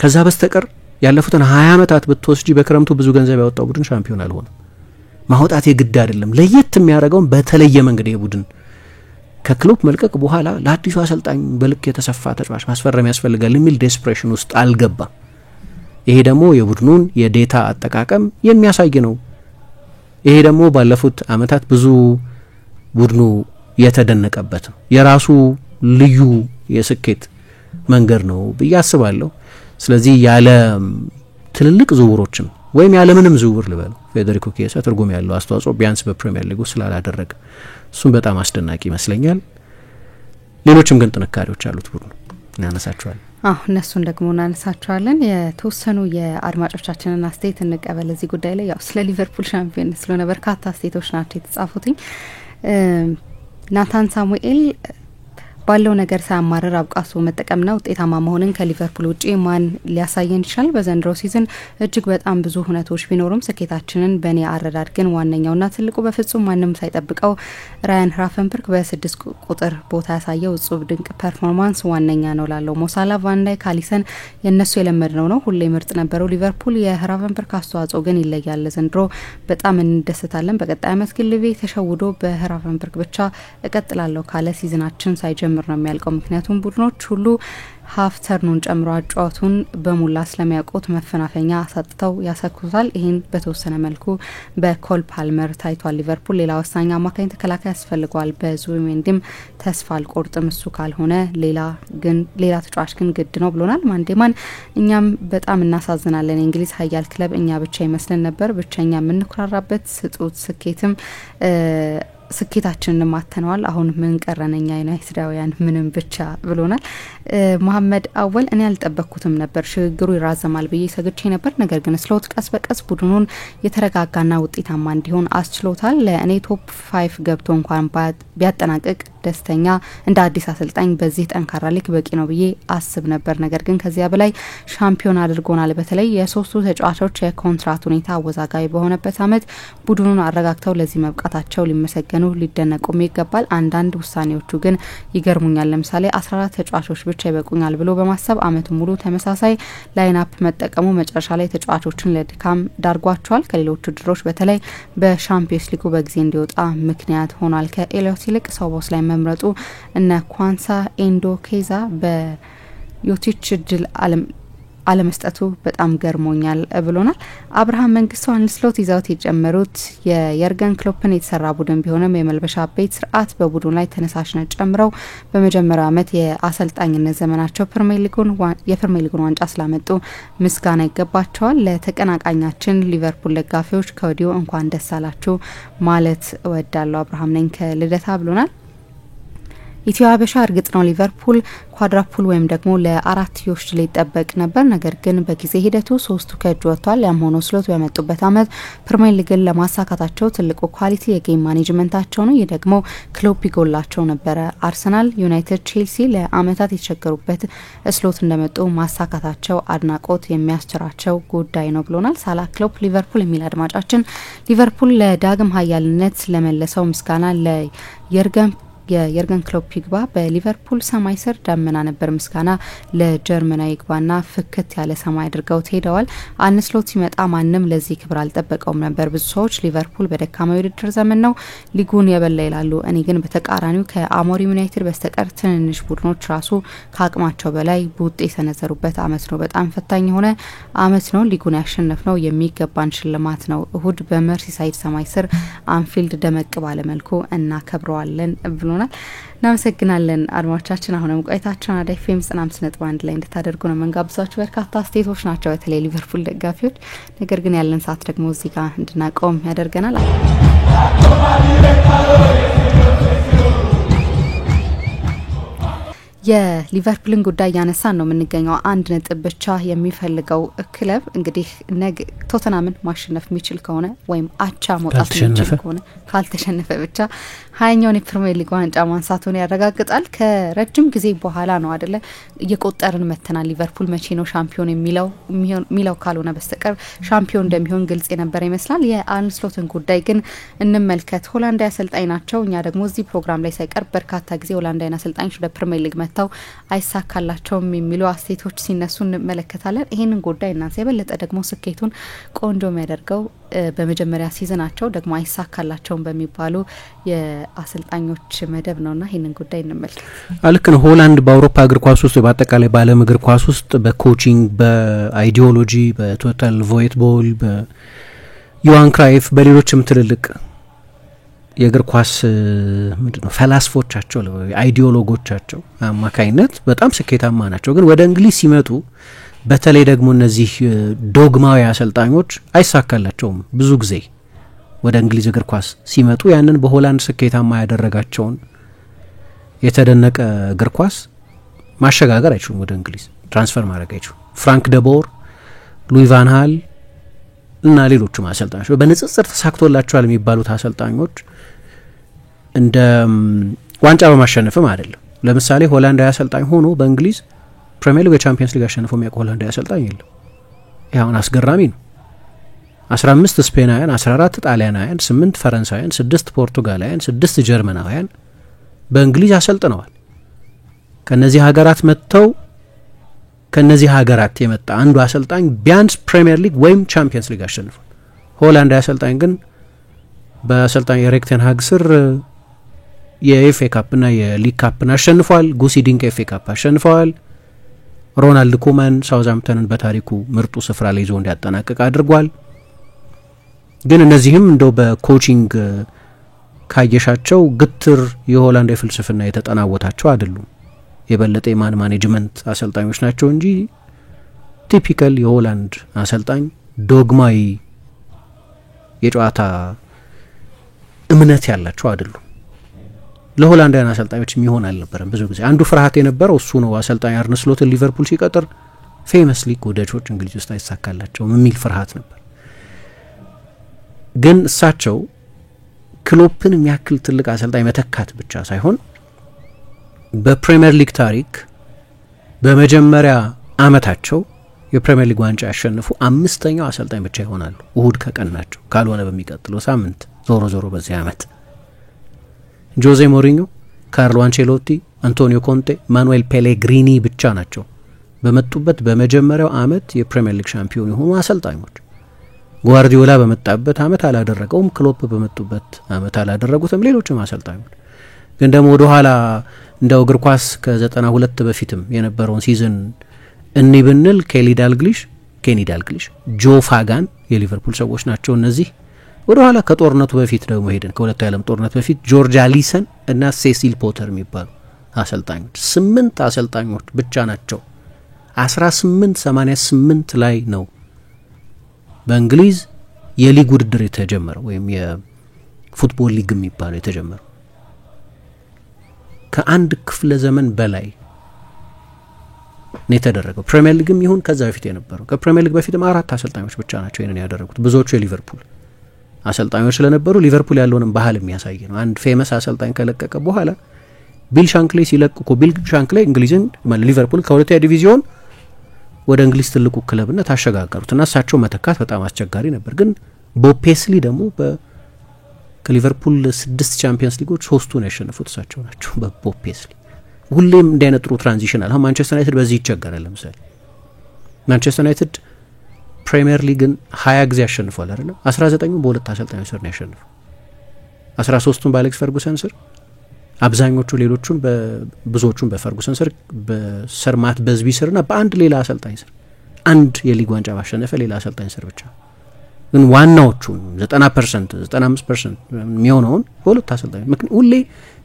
ከዛ በስተቀር ያለፉትን 20 ዓመታት ብትወስጂ በክረምቱ ብዙ ገንዘብ ያወጣው ቡድን ሻምፒዮን አልሆነም ማውጣት የግድ አይደለም ለየት የሚያደርገው በተለየ መንገድ የቡድን ከክሎፕ መልቀቅ በኋላ ለአዲሱ አሰልጣኝ በልክ የተሰፋ ተጫዋች ማስፈረም ያስፈልጋል የሚል ዴስፕሬሽን ውስጥ አልገባም ይሄ ደግሞ የቡድኑን የዴታ አጠቃቀም የሚያሳይ ነው ይሄ ደግሞ ባለፉት አመታት ብዙ ቡድኑ የተደነቀበት ነው የራሱ ልዩ የስኬት መንገድ ነው ብዬ አስባለሁ ስለዚህ ያለ ትልልቅ ዝውውሮችም ወይም ያለ ምንም ዝውውር ልበለው ፌዴሪኮ ኬሳ ትርጉም ያለው አስተዋጽኦ ቢያንስ በፕሪሚየር ሊግ ስላላደረገ እሱም በጣም አስደናቂ ይመስለኛል ሌሎችም ግን ጥንካሬዎች አሉት ቡድኑ እናነሳቸዋለን እነሱን ደግሞ እናነሳቸዋለን የተወሰኑ የአድማጮቻችንን አስተያየት እንቀበል እዚህ ጉዳይ ላይ ያው ስለ ሊቨርፑል ሻምፒዮን ስለሆነ በርካታ አስተያየቶች ናቸው የተጻፉትኝ ናታን ሳሙኤል ባለው ነገር ሳያማረር አብቃሶ መጠቀምና ውጤታማ መሆንን ከሊቨርፑል ውጪ ማን ሊያሳየን ይችላል በዘንድሮ ሲዝን እጅግ በጣም ብዙ ሁነቶች ቢኖሩም ስኬታችንን በእኔ አረዳድ ግን ዋነኛውና ትልቁ በፍጹም ማንም ሳይጠብቀው ራያን ራፈንበርግ በ6 ቁጥር ቦታ ያሳየው እጹብ ድንቅ ፐርፎርማንስ ዋነኛ ነው ላለው ሞሳላ ቫን ዳይክ አሊሰን የነሱ የለመድነው ነው ሁሌ ምርጥ ነበረው ሊቨርፑል የራፈንበርግ አስተዋጽኦ ግን ይለያል ዘንድሮ በጣም እንደሰታለን በቀጣይ አመት ግን ሊቪ ተሸውዶ በራፈንበርግ ብቻ እቀጥላለሁ ካለ ሲዝናችን ሳይጀምር ነው የሚያልቀው ምክንያቱም ቡድኖች ሁሉ ሀፍ ተርኑን ጨምሮ አጫዋቱን በሙላ ስለሚያውቁት መፈናፈኛ አሳጥተው ያሰኩታል ይህን በተወሰነ መልኩ በኮል ፓልመር ታይቷል ሊቨርፑል ሌላ ወሳኝ አማካኝ ተከላካይ ያስፈልገዋል በዙቢሜንዲም ተስፋ አልቆርጥም እሱ ካልሆነ ሌላ ተጫዋች ግን ግድ ነው ብሎናል ማንዴማን እኛም በጣም እናሳዝናለን የእንግሊዝ ሀያል ክለብ እኛ ብቻ ይመስለን ነበር ብቻኛ የምንኩራራበት ስጡት ስኬታችንን ማተነዋል አሁን ምን ቀረነኛ ዩናይትዳውያን ምንም ብቻ ብሎናል መሐመድ አወል እኔ አልጠበቅኩትም ነበር ሽግግሩ ይራዘማል ብዬ ሰግቼ ነበር ነገር ግን ስሎት ቀስ በቀስ ቡድኑን የተረጋጋና ውጤታማ እንዲሆን አስችሎታል ለእኔ ቶፕ 5 ገብቶ እንኳን ቢያጠናቅቅ ደስተኛ እንደ አዲስ አሰልጣኝ በዚህ ጠንካራ ሊግ በቂ ነው ብዬ አስብ ነበር ነገር ግን ከዚያ በላይ ሻምፒዮን አድርጎናል በተለይ የሶስቱ ተጫዋቾች የኮንትራት ሁኔታ አወዛጋቢ በሆነበት አመት ቡድኑን አረጋግተው ለዚህ መብቃታቸው ሊመሰገኑ ማመኑ ሊደነቁም ይገባል። አንዳንድ ውሳኔዎቹ ግን ይገርሙኛል። ለምሳሌ 14 ተጫዋቾች ብቻ ይበቁኛል ብሎ በማሰብ አመቱን ሙሉ ተመሳሳይ ላይንአፕ መጠቀሙ መጨረሻ ላይ ተጫዋቾችን ለድካም ዳርጓቸዋል። ከሌሎች ውድድሮች በተለይ በሻምፒዮንስ ሊጉ በጊዜ እንዲወጣ ምክንያት ሆኗል። ከኤሊዮት ይልቅ ሶቦስ ላይ መምረጡ እነ ኳንሳ ኤንዶ ኬዛ በዮቲች ድል አለመስጠቱ በጣም ገርሞኛል ብሎናል። አብርሃም መንግስቱ አንስሎት ይዘውት የጨመሩት የየርገን ክሎፕን የተሰራ ቡድን ቢሆንም የመልበሻ ቤት ስርዓት በቡድኑ ላይ ተነሳሽነት ጨምረው በመጀመሪያው አመት የአሰልጣኝነት ዘመናቸው የፕሪሚየር ሊጉን ዋንጫ ስላመጡ ምስጋና ይገባቸዋል። ለተቀናቃኛችን ሊቨርፑል ደጋፊዎች ከወዲሁ እንኳን ደስ አላችሁ ማለት እወዳለሁ። አብርሃም ነኝ ከልደታ ብሎናል። ኢትዮ አበሻ እርግጥ ነው ሊቨርፑል ኳድራፑል ወይም ደግሞ ለአራትዮሽ ድል ይጠበቅ ነበር። ነገር ግን በጊዜ ሂደቱ ሶስቱ ከእጅ ወጥቷል። ያም ሆኖ ስሎት በመጡበት አመት ፕሪሚየር ሊግን ለማሳካታቸው ትልቁ ኳሊቲ የጌም ማኔጅመንታቸው ነው። ይህ ደግሞ ክሎፕ ይጎላቸው ነበረ። አርሰናል፣ ዩናይትድ፣ ቼልሲ ለአመታት የተቸገሩበት ስሎት እንደመጡ ማሳካታቸው አድናቆት የሚያስችራቸው ጉዳይ ነው ብሎናል። ሳላ ክሎፕ ሊቨርፑል የሚል አድማጫችን ሊቨርፑል ለዳግም ሀያልነት ለመለሰው ምስጋና የየርገን ክሎፕ ይግባ። በሊቨርፑል ሰማይ ስር ዳመና ነበር። ምስጋና ለጀርመናዊ ይግባና ፍክት ያለ ሰማይ አድርገው ሄደዋል። አንስሎት ሲመጣ ማንም ለዚህ ክብር አልጠበቀውም ነበር። ብዙ ሰዎች ሊቨርፑል በደካማ ውድድር ዘመን ነው ሊጉን የበላ ይላሉ። እኔ ግን በተቃራኒው ከአሞሪም ዩናይትድ በስተቀር ትንንሽ ቡድኖች ራሱ ከአቅማቸው በላይ ቡጥ የሰነዘሩበት አመት ነው። በጣም ፈታኝ የሆነ አመት ነው። ሊጉን ያሸነፍነው የሚገባን ሽልማት ነው። እሁድ በመርሲሳይድ ሰማይ ስር አንፊልድ ደመቅ ባለመልኩ እናከብረዋለን ብሎናል። እናመሰግናለን አድማጮቻችን። አሁንም ቆይታችን አራዳ ኤፍኤም 95.1 ላይ እንድታደርጉ ነው መንጋብዛችሁ። በርካታ አስተያየቶች ናቸው በተለይ ሊቨርፑል ደጋፊዎች። ነገር ግን ያለን ሰዓት ደግሞ እዚህ ጋር እንድናቆም ያደርገናል። የሊቨርፑልን ጉዳይ ያነሳን ነው የምንገኘው። 1 ነጥብ ብቻ የሚፈልገው ክለብ እንግዲህ ቶተናምን ማሸነፍ የሚችል ከሆነ ወይም አቻ መውጣት የሚችል ከሆነ ካልተሸነፈ ብቻ 20ኛውን የፕሪሚየር ሊግ ዋንጫ ማንሳቱን ያረጋግጣል። ከረጅም ጊዜ በኋላ ነው አይደለ እየቆጠርን መተናል። ሊቨርፑል መቼ ነው ሻምፒዮን የሚለው ካልሆነ በስተቀር ሻምፒዮን እንደሚሆን ግልጽ የነበረ ይመስላል። የአርንስሎትን ጉዳይ ግን እንመልከት። ሆላንዳዊ አሰልጣኝ ናቸው። እኛ ደግሞ እዚህ ፕሮግራም ላይ ሳይቀር በርካታ ጊዜ ሆላንዳዊ አሰልጣኞች ወደ ፕሪሚየር ሊግ መጥተው አይሳካላቸውም የሚሉ አስተያየቶች ሲነሱ እንመለከታለን። ይሄንን ጉዳይ እናንተ የበለጠ ደግሞ ስኬቱን ቆንጆ የሚያደርገው በመጀመሪያ ሲዝናቸው ደግሞ አይሳካላቸውም በሚባሉ የአሰልጣኞች መደብ ነውና ይሄንን ጉዳይ እንመልከት። ልክ ነው። ሆላንድ በአውሮፓ እግር ኳስ ውስጥ በአጠቃላይ በዓለም እግር ኳስ ውስጥ በኮቺንግ፣ በአይዲዮሎጂ፣ በቶታል ቮይት ቦል፣ በዮሃን ክራይፍ፣ በሌሎችም ትልልቅ የእግር ኳስ ምንድነው ፈላስፎቻቸው አይዲዮሎጎቻቸው አማካይነት በጣም ስኬታማ ናቸው። ግን ወደ እንግሊዝ ሲመጡ በተለይ ደግሞ እነዚህ ዶግማዊ አሰልጣኞች አይሳካላቸውም። ብዙ ጊዜ ወደ እንግሊዝ እግር ኳስ ሲመጡ ያንን በሆላንድ ስኬታማ ያደረጋቸውን የተደነቀ እግር ኳስ ማሸጋገር አይችሉም። ወደ እንግሊዝ ትራንስፈር ማድረግ አይችሉም። ፍራንክ ደቦር፣ ሉዊ ቫን ሃል እና ሌሎችም አሰልጣኞች በንጽጽር ተሳክቶላቸዋል የሚባሉት አሰልጣኞች እንደ ዋንጫ በማሸነፍም አይደለም። ለምሳሌ ሆላንዳዊ አሰልጣኝ ሆኖ በእንግሊዝ ፕሪሚየር ሊግ የቻምፒየንስ ሊግ አሸንፎ የሚያውቅ ሆላንዳዊ አሰልጣኝ የለም። ይሄውን አስገራሚ ነው። 15 ስፔናውያን፣ 14 ጣሊያናውያን፣ 8 ፈረንሳውያን፣ 6 ፖርቱጋላውያን፣ 6 ጀርመናውያን በእንግሊዝ አሰልጥነዋል። ከነዚህ ሀገራት መጥተው ከነዚህ ሀገራት የመጣ አንዱ አሰልጣኝ ቢያንስ ፕሪሚየር ሊግ ወይም ቻምፒየንስ ሊግ አሸንፏል። ሆላንዳዊ አሰልጣኝ ግን በአሰልጣኝ ኤሪክ ቴን ሃግ ስር የኤፍኤ ካፕና የሊግ ካፕን አሸንፏል። ጉሲ ዲንክ ኤፍኤ ካፕ አሸንፈዋል። ሮናልድ ኩማን ሳውዝሃምፕተንን በታሪኩ ምርጡ ስፍራ ላይ ይዞ እንዲያጠናቅቅ አድርጓል። ግን እነዚህም እንደው በኮቺንግ ካየሻቸው ግትር የሆላንድ ፍልስፍና የተጠናወታቸው አይደሉም። የበለጠ የማን ማኔጅመንት አሰልጣኞች ናቸው እንጂ ቲፒካል የሆላንድ አሰልጣኝ ዶግማዊ የጨዋታ እምነት ያላቸው አይደሉም። ለሆላንዳውያን አሰልጣኞች የሚሆን አልነበረም። ብዙ ጊዜ አንዱ ፍርሃት የነበረው እሱ ነው። አሰልጣኝ አርነ ስሎትን ሊቨርፑል ሲቀጥር ፌመስሊ ወዳጆች እንግሊዝ ውስጥ አይሳካላቸውም የሚል ፍርሃት ነበር። ግን እሳቸው ክሎፕን የሚያክል ትልቅ አሰልጣኝ መተካት ብቻ ሳይሆን በፕሪሚየር ሊግ ታሪክ በመጀመሪያ አመታቸው የፕሪሚየር ሊግ ዋንጫ ያሸነፉ 5ኛው አሰልጣኝ ብቻ ይሆናሉ። እሁድ ከቀናቸው ካልሆነ በሚቀጥለው ሳምንት ዞሮ በዚህ አመት ጆዜ ሞሪኞ፣ ካርሎ አንቼሎቲ፣ አንቶኒዮ ኮንቴ፣ ማኑኤል ፔሌግሪኒ ብቻ ናቸው በመጡበት በመጀመሪያው አመት የፕሪሚየር ሊግ ሻምፒዮን የሆኑ አሰልጣኞች። ጓርዲዮላ በመጣበት አመት አላደረገውም፣ ክሎፕ በመጡበት አመት አላደረጉትም፣ ሌሎችም አሰልጣኞች። ግን ደግሞ ወደ ኋላ እንደው እግር ኳስ ከ92 በፊትም የነበረውን ሲዝን እኒ ብንል ኬኒ ዳልግሊሽ፣ ጆ ፋጋን የሊቨርፑል ሰዎች ናቸው እነዚህ። ወደ ኋላ ከጦርነቱ በፊት ደግሞ ሄድን፣ ከሁለቱ የዓለም ጦርነት በፊት ጆርጅ አሊሰን እና ሴሲል ፖተር የሚባሉ አሰልጣኞች 8 አሰልጣኞች ብቻ ናቸው። 1888 ላይ ነው በእንግሊዝ የሊግ ውድድር የተጀመረው ወይም የፉትቦል ሊግ የሚባለው የተጀመረው። ከአንድ ክፍለ ዘመን በላይ ነው የተደረገው። ፕሪሚየር ሊግም ይሁን ከዛ በፊት የነበረው። ከፕሪሚየር ሊግ በፊትም 4 አሰልጣኞች ብቻ ናቸው ይሄንን ያደረጉት። ብዙዎቹ የሊቨርፑል አሰልጣኞች ስለነበሩ ሊቨርፑል ያለውንም ባህል የሚያሳይ ነው። አንድ ፌመስ አሰልጣኝ ከለቀቀ በኋላ ቢል ሻንክሌ ሲለቅቁ ቢል ሻንክሌ እንግሊዝን ሊቨርፑል ከሁለተኛ ዲቪዚዮን ወደ እንግሊዝ ትልቁ ክለብነት አሸጋገሩት እና እሳቸው መተካት በጣም አስቸጋሪ ነበር። ግን ቦብ ፔስሊ ደግሞ ከሊቨርፑል 6 ቻምፒየንስ ሊጎች 3ቱን ያሸነፉት እሳቸው ናቸው። በቦብ ፔስሊ ሁሌም እንዳይነት ጥሩ ትራንዚሽን አለ። ማንቸስተር ዩናይትድ በዚህ ይቸገራል። ለምሳሌ ማንቸስተር ዩናይትድ ፕሪሚየር ሊግን 20 ጊዜ አሸንፏል አይደለም። 19ኙ በሁለት አሰልጣኞች ስር ነው ያሸነፈው። 13ቱን በአሌክስ ፈርጉሰን ስር፣ አብዛኞቹ ሌሎቹን ብዙዎቹን በፈርጉሰን ስር፣ በሰር ማት በዝቢ ስርና በአንድ ሌላ አሰልጣኝ ስር። አንድ የሊግ ዋንጫ ባሸነፈ ሌላ አሰልጣኝ ስር ብቻ። ግን ዋናዎቹን 90% 95% የሚሆነውን በሁለት አሰልጣኝ ሁሌ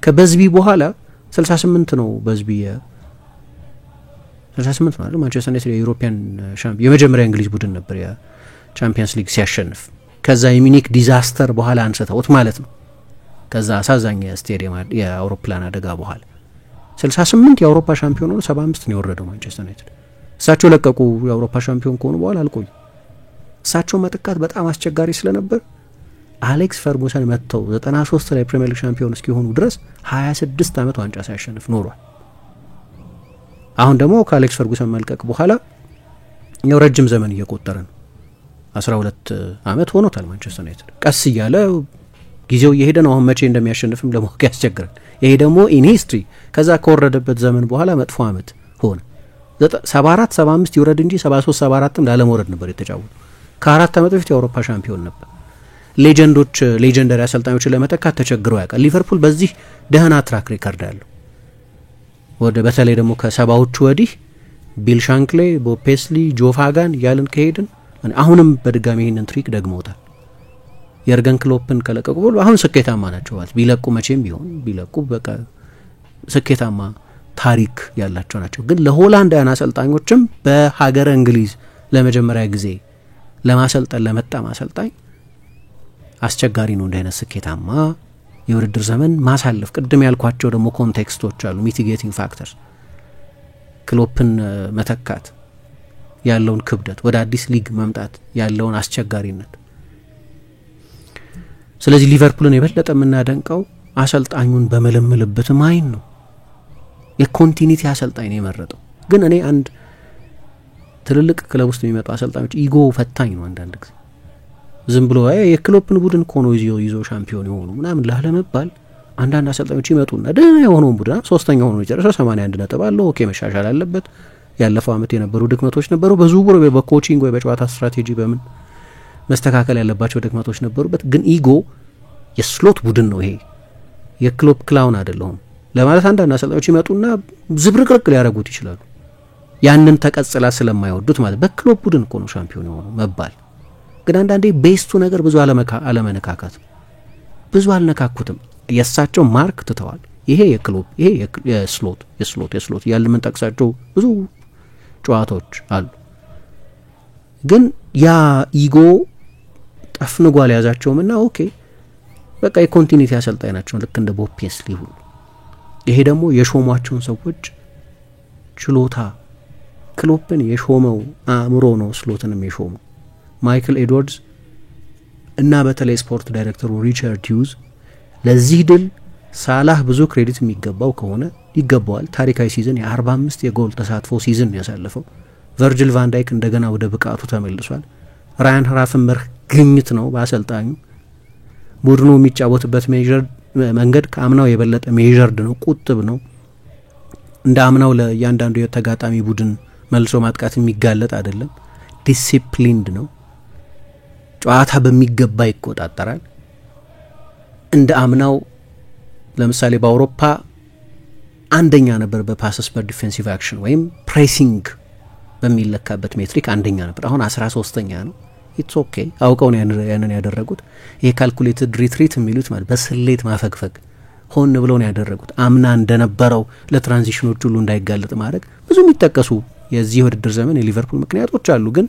ከበዝቢ በኋላ 68 ነው በዝቢ 68 ነው አይደል? ማንቸስተር ዩናይትድ የዩሮፒያን ሻምፒዮን የመጀመሪያ እንግሊዝ ቡድን ነበር የቻምፒየንስ ሊግ ሲያሸንፍ። ከዛ የሚኒክ ዲዛስተር በኋላ አንስተውት ማለት ነው። ከዛ አሳዛኝ ስቴዲየም የአውሮፕላን አደጋ በኋላ 68 የአውሮፓ ሻምፒዮን ሆኖ 75 ነው የወረደው ማንቸስተር ዩናይትድ። እሳቸው ለቀቁ። የአውሮፓ ሻምፒዮን ከሆኑ በኋላ አልቆዩ። እሳቸው መጥቃት በጣም አስቸጋሪ ስለነበር አሌክስ ፈርጉሰን መጥተው 93 ላይ ፕሪሚየር ሊግ ሻምፒዮን እስኪሆኑ ድረስ 26 ዓመት ዋንጫ ሳያሸንፍ ኖሯል። አሁን ደግሞ ከአሌክስ ፈርጉሰን መልቀቅ በኋላ ያው ረጅም ዘመን እየቆጠረ ነው። 12 ዓመት ሆኖታል ማንቸስተር ዩናይትድ። ቀስ እያለ ጊዜው እየሄደ ነው። አሁን መቼ እንደሚያሸንፍም ለማወቅ ያስቸግራል። ይሄ ደግሞ ኢን ሂስትሪ ከዛ ከወረደበት ዘመን በኋላ መጥፎ ዓመት ሆነ። 74 75 ይውረድ እንጂ 73 74ም ላለመውረድ ነበር የተጫወተው። ከ4 ዓመት በፊት የአውሮፓ ሻምፒዮን ነበር። ሌጀንደሪ አሰልጣኞችን ለመተካት ተቸግረው ያውቃል። ሊቨርፑል በዚህ ደህና ትራክ ሪከርድ አለው። በተለይ ደግሞ ከሰባዎቹ ወዲህ ቢል ሻንክሌ፣ ቦብ ፔስሊ፣ ጆ ፋጋን ያልን ከሄድን አሁንም በድጋሚ ይህንን ትሪክ ደግመውታል። የርገን ክሎፕን ከለቀቁ በኋላ አሁን ስኬታማ ናቸው ማለት ቢለቁ መቼም ቢለቁ በቃ ስኬታማ ታሪክ ያላቸው ናቸው። ግን ለሆላንዳውያን አሰልጣኞችም በሀገረ እንግሊዝ ለመጀመሪያ ጊዜ ለማሰልጠን ለመጣ ማሰልጣኝ አስቸጋሪ ነው እንደ አይነት ስኬታማ የውድድር ዘመን ማሳለፍ። ቅድም ያልኳቸው ደግሞ ኮንቴክስቶች አሉ፣ ሚቲጌቲንግ ፋክተርስ። ክሎፕን መተካት ያለውን ክብደት፣ ወደ አዲስ ሊግ መምጣት ያለውን አስቸጋሪነት። ስለዚህ ሊቨርፑልን የበለጠ የምናደንቀው አሰልጣኙን በመለመለበትም አይን ነው። የኮንቲኒቲ አሰልጣኝ ነው የመረጠው። ግን እኔ አንድ ትልልቅ ክለብ ውስጥ የሚመጡ አሰልጣኞች ኢጎ ፈታኝ ነው አንዳንድ ጊዜ። ዝም ብሎ የክሎፕን ቡድን እኮ ነው ይዞ ሻምፒዮን የሆኑ ምናምን ላለመባል አንዳንድ አሰልጣኞች ይመጡና ደህና የሆነውን ቡድን ሶስተኛ ሆኖ የጨረሰው 81 ነጥብ አለው። ኦኬ መሻሻል አለበት። ያለፈው አመት የነበሩ ድክመቶች ነበሩ። በዝውውር ወይ በኮቺንግ ወይ በጨዋታ ስትራቴጂ በምን መስተካከል ያለባቸው ድክመቶች ነበሩበት። ግን ኢጎ የስሎት ቡድን ነው ይሄ የክሎፕ ክላውን አይደለሁም ለማለት አንዳንድ አሰልጣኞች ይመጡና ዝብርቅርቅ ሊያደርጉት ይችላሉ። ያንን ተቀጽላ ስለማይወዱት ማለት በክሎፕ ቡድን እኮ ነው ሻምፒዮን የሆነው መባል። ግን አንዳንዴ ቤስቱ ነገር ብዙ አለመነካካት፣ ብዙ አልነካኩትም። የእሳቸው ማርክ ትተዋል። ይሄ የክሎፕ ይሄ የስሎት ያለ ምን ጠቅሳቸው ብዙ ጨዋታዎች አሉ። ግን ያ ኢጎ ጠፍንጓል ያዛቸውም እና ኦኬ በቃ የኮንቲኒቲ አሰልጣኝ ናቸው ልክ እንደ ቦብ ፔስሊ ሁሉ። ይሄ ደግሞ የሾሟቸውን ሰዎች ችሎታ ክሎፕን የሾመው አእምሮ ነው ስሎትንም የሾመው ማይክል ኤድዋርድስ እና በተለይ ስፖርት ዳይሬክተሩ ሪቻርድ ሂውዝ። ለዚህ ድል ሳላህ ብዙ ክሬዲት የሚገባው ከሆነ ይገባዋል። ታሪካዊ ሲዝን የ45 የጎል ተሳትፎ ሲዝን ያሳለፈው። ቨርጅል ቫን ዳይክ እንደገና ወደ ብቃቱ ተመልሷል። ራያን ራፍንበርግ ግኝት ነው በአሰልጣኙ። ቡድኑ የሚጫወትበት መንገድ ከአምናው የበለጠ ሜዠርድ ነው፣ ቁጥብ ነው። እንደ አምናው ለእያንዳንዱ የተጋጣሚ ቡድን መልሶ ማጥቃት የሚጋለጥ አይደለም። ዲሲፕሊንድ ነው። ጨዋታ በሚገባ ይቆጣጠራል። እንደ አምናው ለምሳሌ በአውሮፓ አንደኛ ነበር በፓስስ ፐር ዲፌንሲቭ አክሽን ወይም ፕሬሲንግ በሚለካበት ሜትሪክ አንደኛ ነበር። አሁን 13ኛ ነው። ኢትስ ኦኬ። አውቀው ነው ያንን ያደረጉት። ይሄ ካልኩሌትድ ሪትሪት የሚሉት ማለት በስሌት ማፈግፈግ ሆን ብለው ነው ያደረጉት። አምና እንደነበረው ለትራንዚሽኖች ሁሉ እንዳይጋለጥ ማድረግ ብዙ የሚጠቀሱ የዚህ ውድድር ዘመን የሊቨርፑል ምክንያቶች አሉ። ግን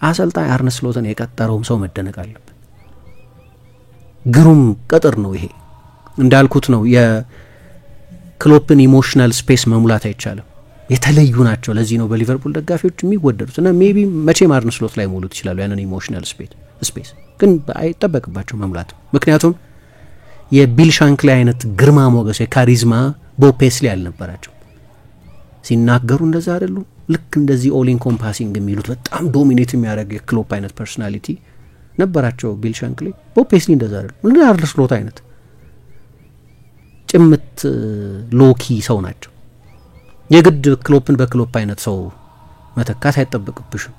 አሰልጣኝ አርነ ስሎትን የቀጠረውም ሰው መደነቅ አለበት። ግሩም ቅጥር ነው ይሄ። እንዳልኩት ነው የክሎፕን ኢሞሽናል ስፔስ መሙላት አይቻልም። የተለዩ ናቸው። ለዚህ ነው በሊቨርፑል ደጋፊዎች የሚወደዱት እና ሜቢ መቼም አርነ ስሎት ላይ ሞሉት ይችላሉ ያንን ኢሞሽናል ስፔስ ግን አይጠበቅባቸው መሙላት። ምክንያቱም የቢል ሻንክሊ አይነት ግርማ ሞገስ የካሪዝማ ቦብ ፔስሊ አልነበራቸው። ሲናገሩ እንደዛ አይደሉም። ልክ እንደዚህ ኦል ኢንኮምፓሲንግ የሚሉት በጣም ዶሚኔት የሚያደርግ የክሎፕ አይነት ፐርሶናሊቲ ነበራቸው ቢል ሻንክሊ። ቦብ ፔስሊ እንደዛ አይደሉም። እንደ አርነ ስሎት አይነት ጭምት ሎኪ ሰው ናቸው። የግድ ክሎፕን በክሎፕ አይነት ሰው መተካት አይጠበቅብሽም።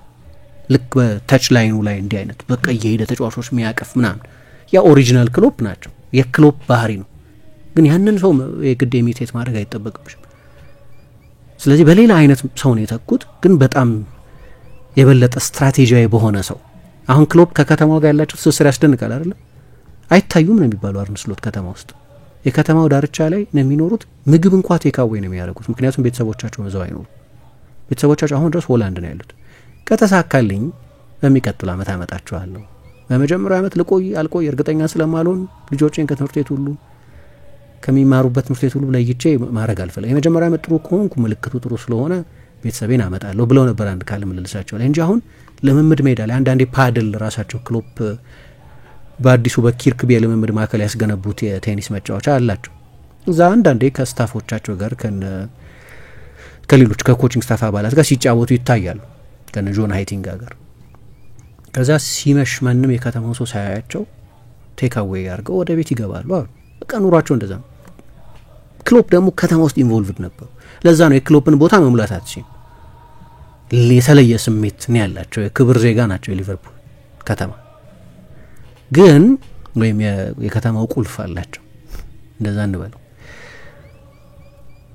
ልክ በተች ላይኑ ላይ እንዲህ አይነት በቃ የሄደ ተጫዋቾች የሚያቀፍ ምናምን ያ ኦሪጂናል ክሎፕ ናቸው። የክሎፕ ባህሪ ነው። ግን ያንን ሰው የግድ ኢሚቴት ማድረግ አይጠበቅብሽም። ስለዚህ በሌላ አይነት ሰው ነው የተኩት፣ ግን በጣም የበለጠ ስትራቴጂያዊ በሆነ ሰው። አሁን ክሎፕ ከከተማው ጋር ያላቸው ትስስር ያስደንቃል አይደል? አይታዩም ነው የሚባለው አርነ ስሎት ከተማ ውስጥ የከተማው ዳርቻ ላይ ነው የሚኖሩት። ምግብ እንኳ ቴካዌ ነው የሚያደርጉት፣ ምክንያቱም ቤተሰቦቻቸው እዛው አይኖሩ። ቤተሰቦቻቸው አሁን ድረስ ሆላንድ ነው ያሉት። ከተሳካልኝ በሚቀጥሉ ዓመት አመጣቸዋለሁ። በመጀመሪያው ዓመት አልቆይ እርግጠኛ ስለማልሆን ልጆቼን ከትምህርት ቤት ሁሉ ከሚማሩበት ትምህርት ቤት ሁሉ ለይቼ ማድረግ አልፈልግም። የመጀመሪያ ዓመት ጥሩ ከሆንኩ ምልክቱ ጥሩ ስለሆነ ቤተሰቤን አመጣለሁ ብለው ነበር አንድ ካለ ምልልሳቸው ላይ እንጂ አሁን ልምምድ ሜዳ ላይ አንዳንዴ ፓድል ራሳቸው ክሎፕ በአዲሱ በኪርክቢ የልምምድ ማዕከል ያስገነቡት የቴኒስ መጫወቻ አላቸው። እዛ አንዳንዴ ከስታፎቻቸው ጋር ከሌሎች ከኮቺንግ ስታፍ አባላት ጋር ሲጫወቱ ይታያሉ ከነ ጆን ሃይቲንጋ ጋር። ከዛ ሲመሽ ማንም የከተማው ሰው ሳያያቸው ቴካዌይ አድርገው ወደ ቤት ይገባሉ። በቃ ኑሯቸው እንደዛ ነው። ክሎፕ ደግሞ ከተማ ውስጥ ኢንቮልቭድ ነበሩ። ለዛ ነው የክሎፕን ቦታ መሙላት አትችልም። የተለየ ስሜት ነው ያላቸው። የክብር ዜጋ ናቸው የሊቨርፑል ከተማ ግን ወይም የከተማው ቁልፍ አላቸው እንደዛ እንበለው።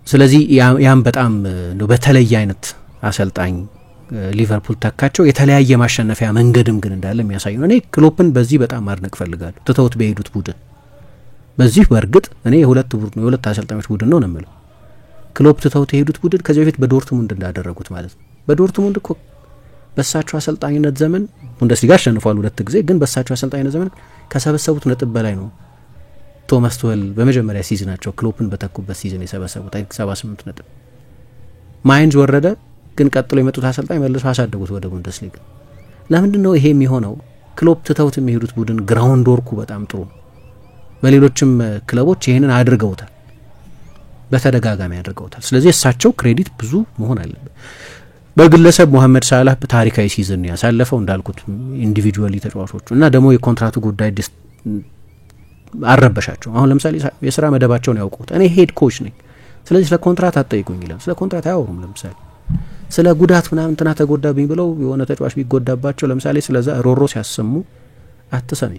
ስለዚህ ያም በጣም ነው በተለየ አይነት አሰልጣኝ ሊቨርፑል ተካቸው። የተለያየ ማሸነፊያ መንገድም ግን እንዳለ የሚያሳይ ነው። እኔ ክሎፕን በዚህ በጣም ማድነቅ ፈልጋለሁ። ትተውት በሄዱት ቡድን በዚህ በእርግጥ እኔ የሁለት አሰልጣኞች ቡድን ነው የምለው። ክሎፕ ትተውት የሄዱት ቡድን ከዚህ በፊት በዶርትሙንድ እንዳደረጉት ማለት ነው። በዶርትሙንድ እኮ በሳቸው አሰልጣኝነት ዘመን ቡንደስሊጋ አሸንፏል 2 ጊዜ። ግን በሳቸው አሰልጣኝነት ዘመን ከሰበሰቡት ነጥብ በላይ ነው ቶማስ ቱኸል በመጀመሪያ ሲዝናቸው ክሎፕን በተኩበት ሲዝን የሰበሰቡት 78 ነጥብ። ማይንዝ ወረደ፣ ግን ቀጥሎ የመጡት አሰልጣኝ መልሶ አሳደጉት ወደ ቡንደስሊጋ። ለምንድን ነው ይሄ የሚሆነው? ክሎፕ ትተውት የሚሄዱት ቡድን ግራውንድ ወርኩ በጣም ጥሩ ነው። በሌሎችም ክለቦች ይሄንን አድርገውታል፣ በተደጋጋሚ አድርገውታል። ስለዚህ እሳቸው ክሬዲት ብዙ መሆን አለበት። በግለሰብ መሐመድ ሳላህ ታሪካዊ ሲዝን ያሳለፈው እንዳልኩት ኢንዲቪጁዋሊ ተጫዋቾቹ እና ደግሞ የኮንትራቱ ጉዳይ አረበሻቸው። አሁን ለምሳሌ የስራ መደባቸውን ያውቁት። እኔ ሄድ ኮች ነኝ፣ ስለዚህ ስለ ኮንትራት አትጠይቁኝ ይላል። ስለ ኮንትራት አያወሩም። ለምሳሌ ስለ ጉዳት ምናምን እንትና ተጎዳብኝ ብለው የሆነ ተጫዋች ቢጎዳባቸው ለምሳሌ ስለዛ ሮሮ ሲያሰሙ አትሰሚ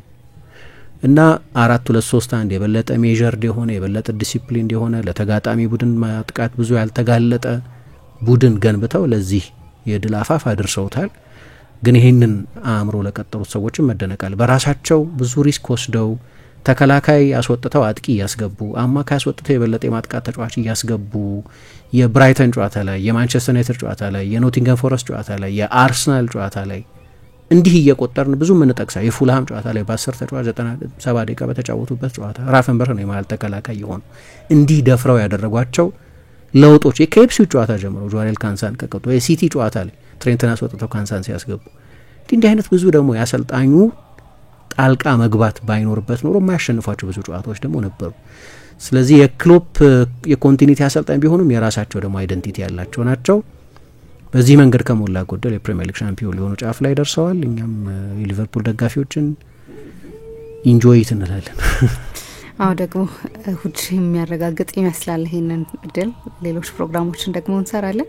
እና 4-2-3-1 የበለጠ ሜዠርድ የሆነ የበለጠ ዲሲፕሊን የሆነ ለተጋጣሚ ቡድን ማጥቃት ብዙ ያልተጋለጠ ቡድን ገንብተው ለዚህ የድል አፋፍ አድርሰውታል። ግን ይህንን አእምሮ ለቀጠሩት ሰዎችም መደነቃል። በራሳቸው ብዙ ሪስክ ወስደው ተከላካይ ያስወጥተው አጥቂ እያስገቡ፣ አማካይ ያስወጥተው የበለጠ የማጥቃት ተጫዋች እያስገቡ የብራይተን ጨዋታ ላይ፣ የማንቸስተር ዩናይትድ ጨዋታ ላይ፣ የኖቲንገም ፎረስት ጨዋታ ላይ፣ የአርሰናል ጨዋታ ላይ እንዲህ እየቆጠርን ብዙ የምንጠቅሳ የፉልሃም ጨዋታ ላይ በ10 ተጫዋች 97 ደቂቃ በተጫወቱበት ጨዋታ ራፈንበርግ ነው የመሀል ተከላካይ የሆኑ እንዲህ ደፍረው ያደረጓቸው ለውጦች የኬፕሲው ጨዋታ ጀምሮ ጆዋሬል ካንሳን ከቀጡ የሲቲ ጨዋታ ላይ ትሬንትን አስወጥተው ካንሳን ሲያስገቡ እንዲህ አይነት ብዙ ደግሞ ያሰልጣኙ ጣልቃ መግባት ባይኖርበት ኖሮ የማያሸንፏቸው ብዙ ጨዋታዎች ደግሞ ነበሩ። ስለዚህ የክሎፕ የኮንቲኒቲ አሰልጣኝ ቢሆኑም የራሳቸው ደግሞ አይደንቲቲ ያላቸው ናቸው። በዚህ መንገድ ከሞላ ጎደል የፕሪሚየር ሊግ ሻምፒዮን ሊሆኑ ጫፍ ላይ ደርሰዋል። እኛም የሊቨርፑል ደጋፊዎችን ኢንጆይት እንላለን። አዎ ደግሞ እሁድ የሚያረጋግጥ ይመስላል ይሄንን እድል። ሌሎች ፕሮግራሞችን ደግሞ እንሰራለን።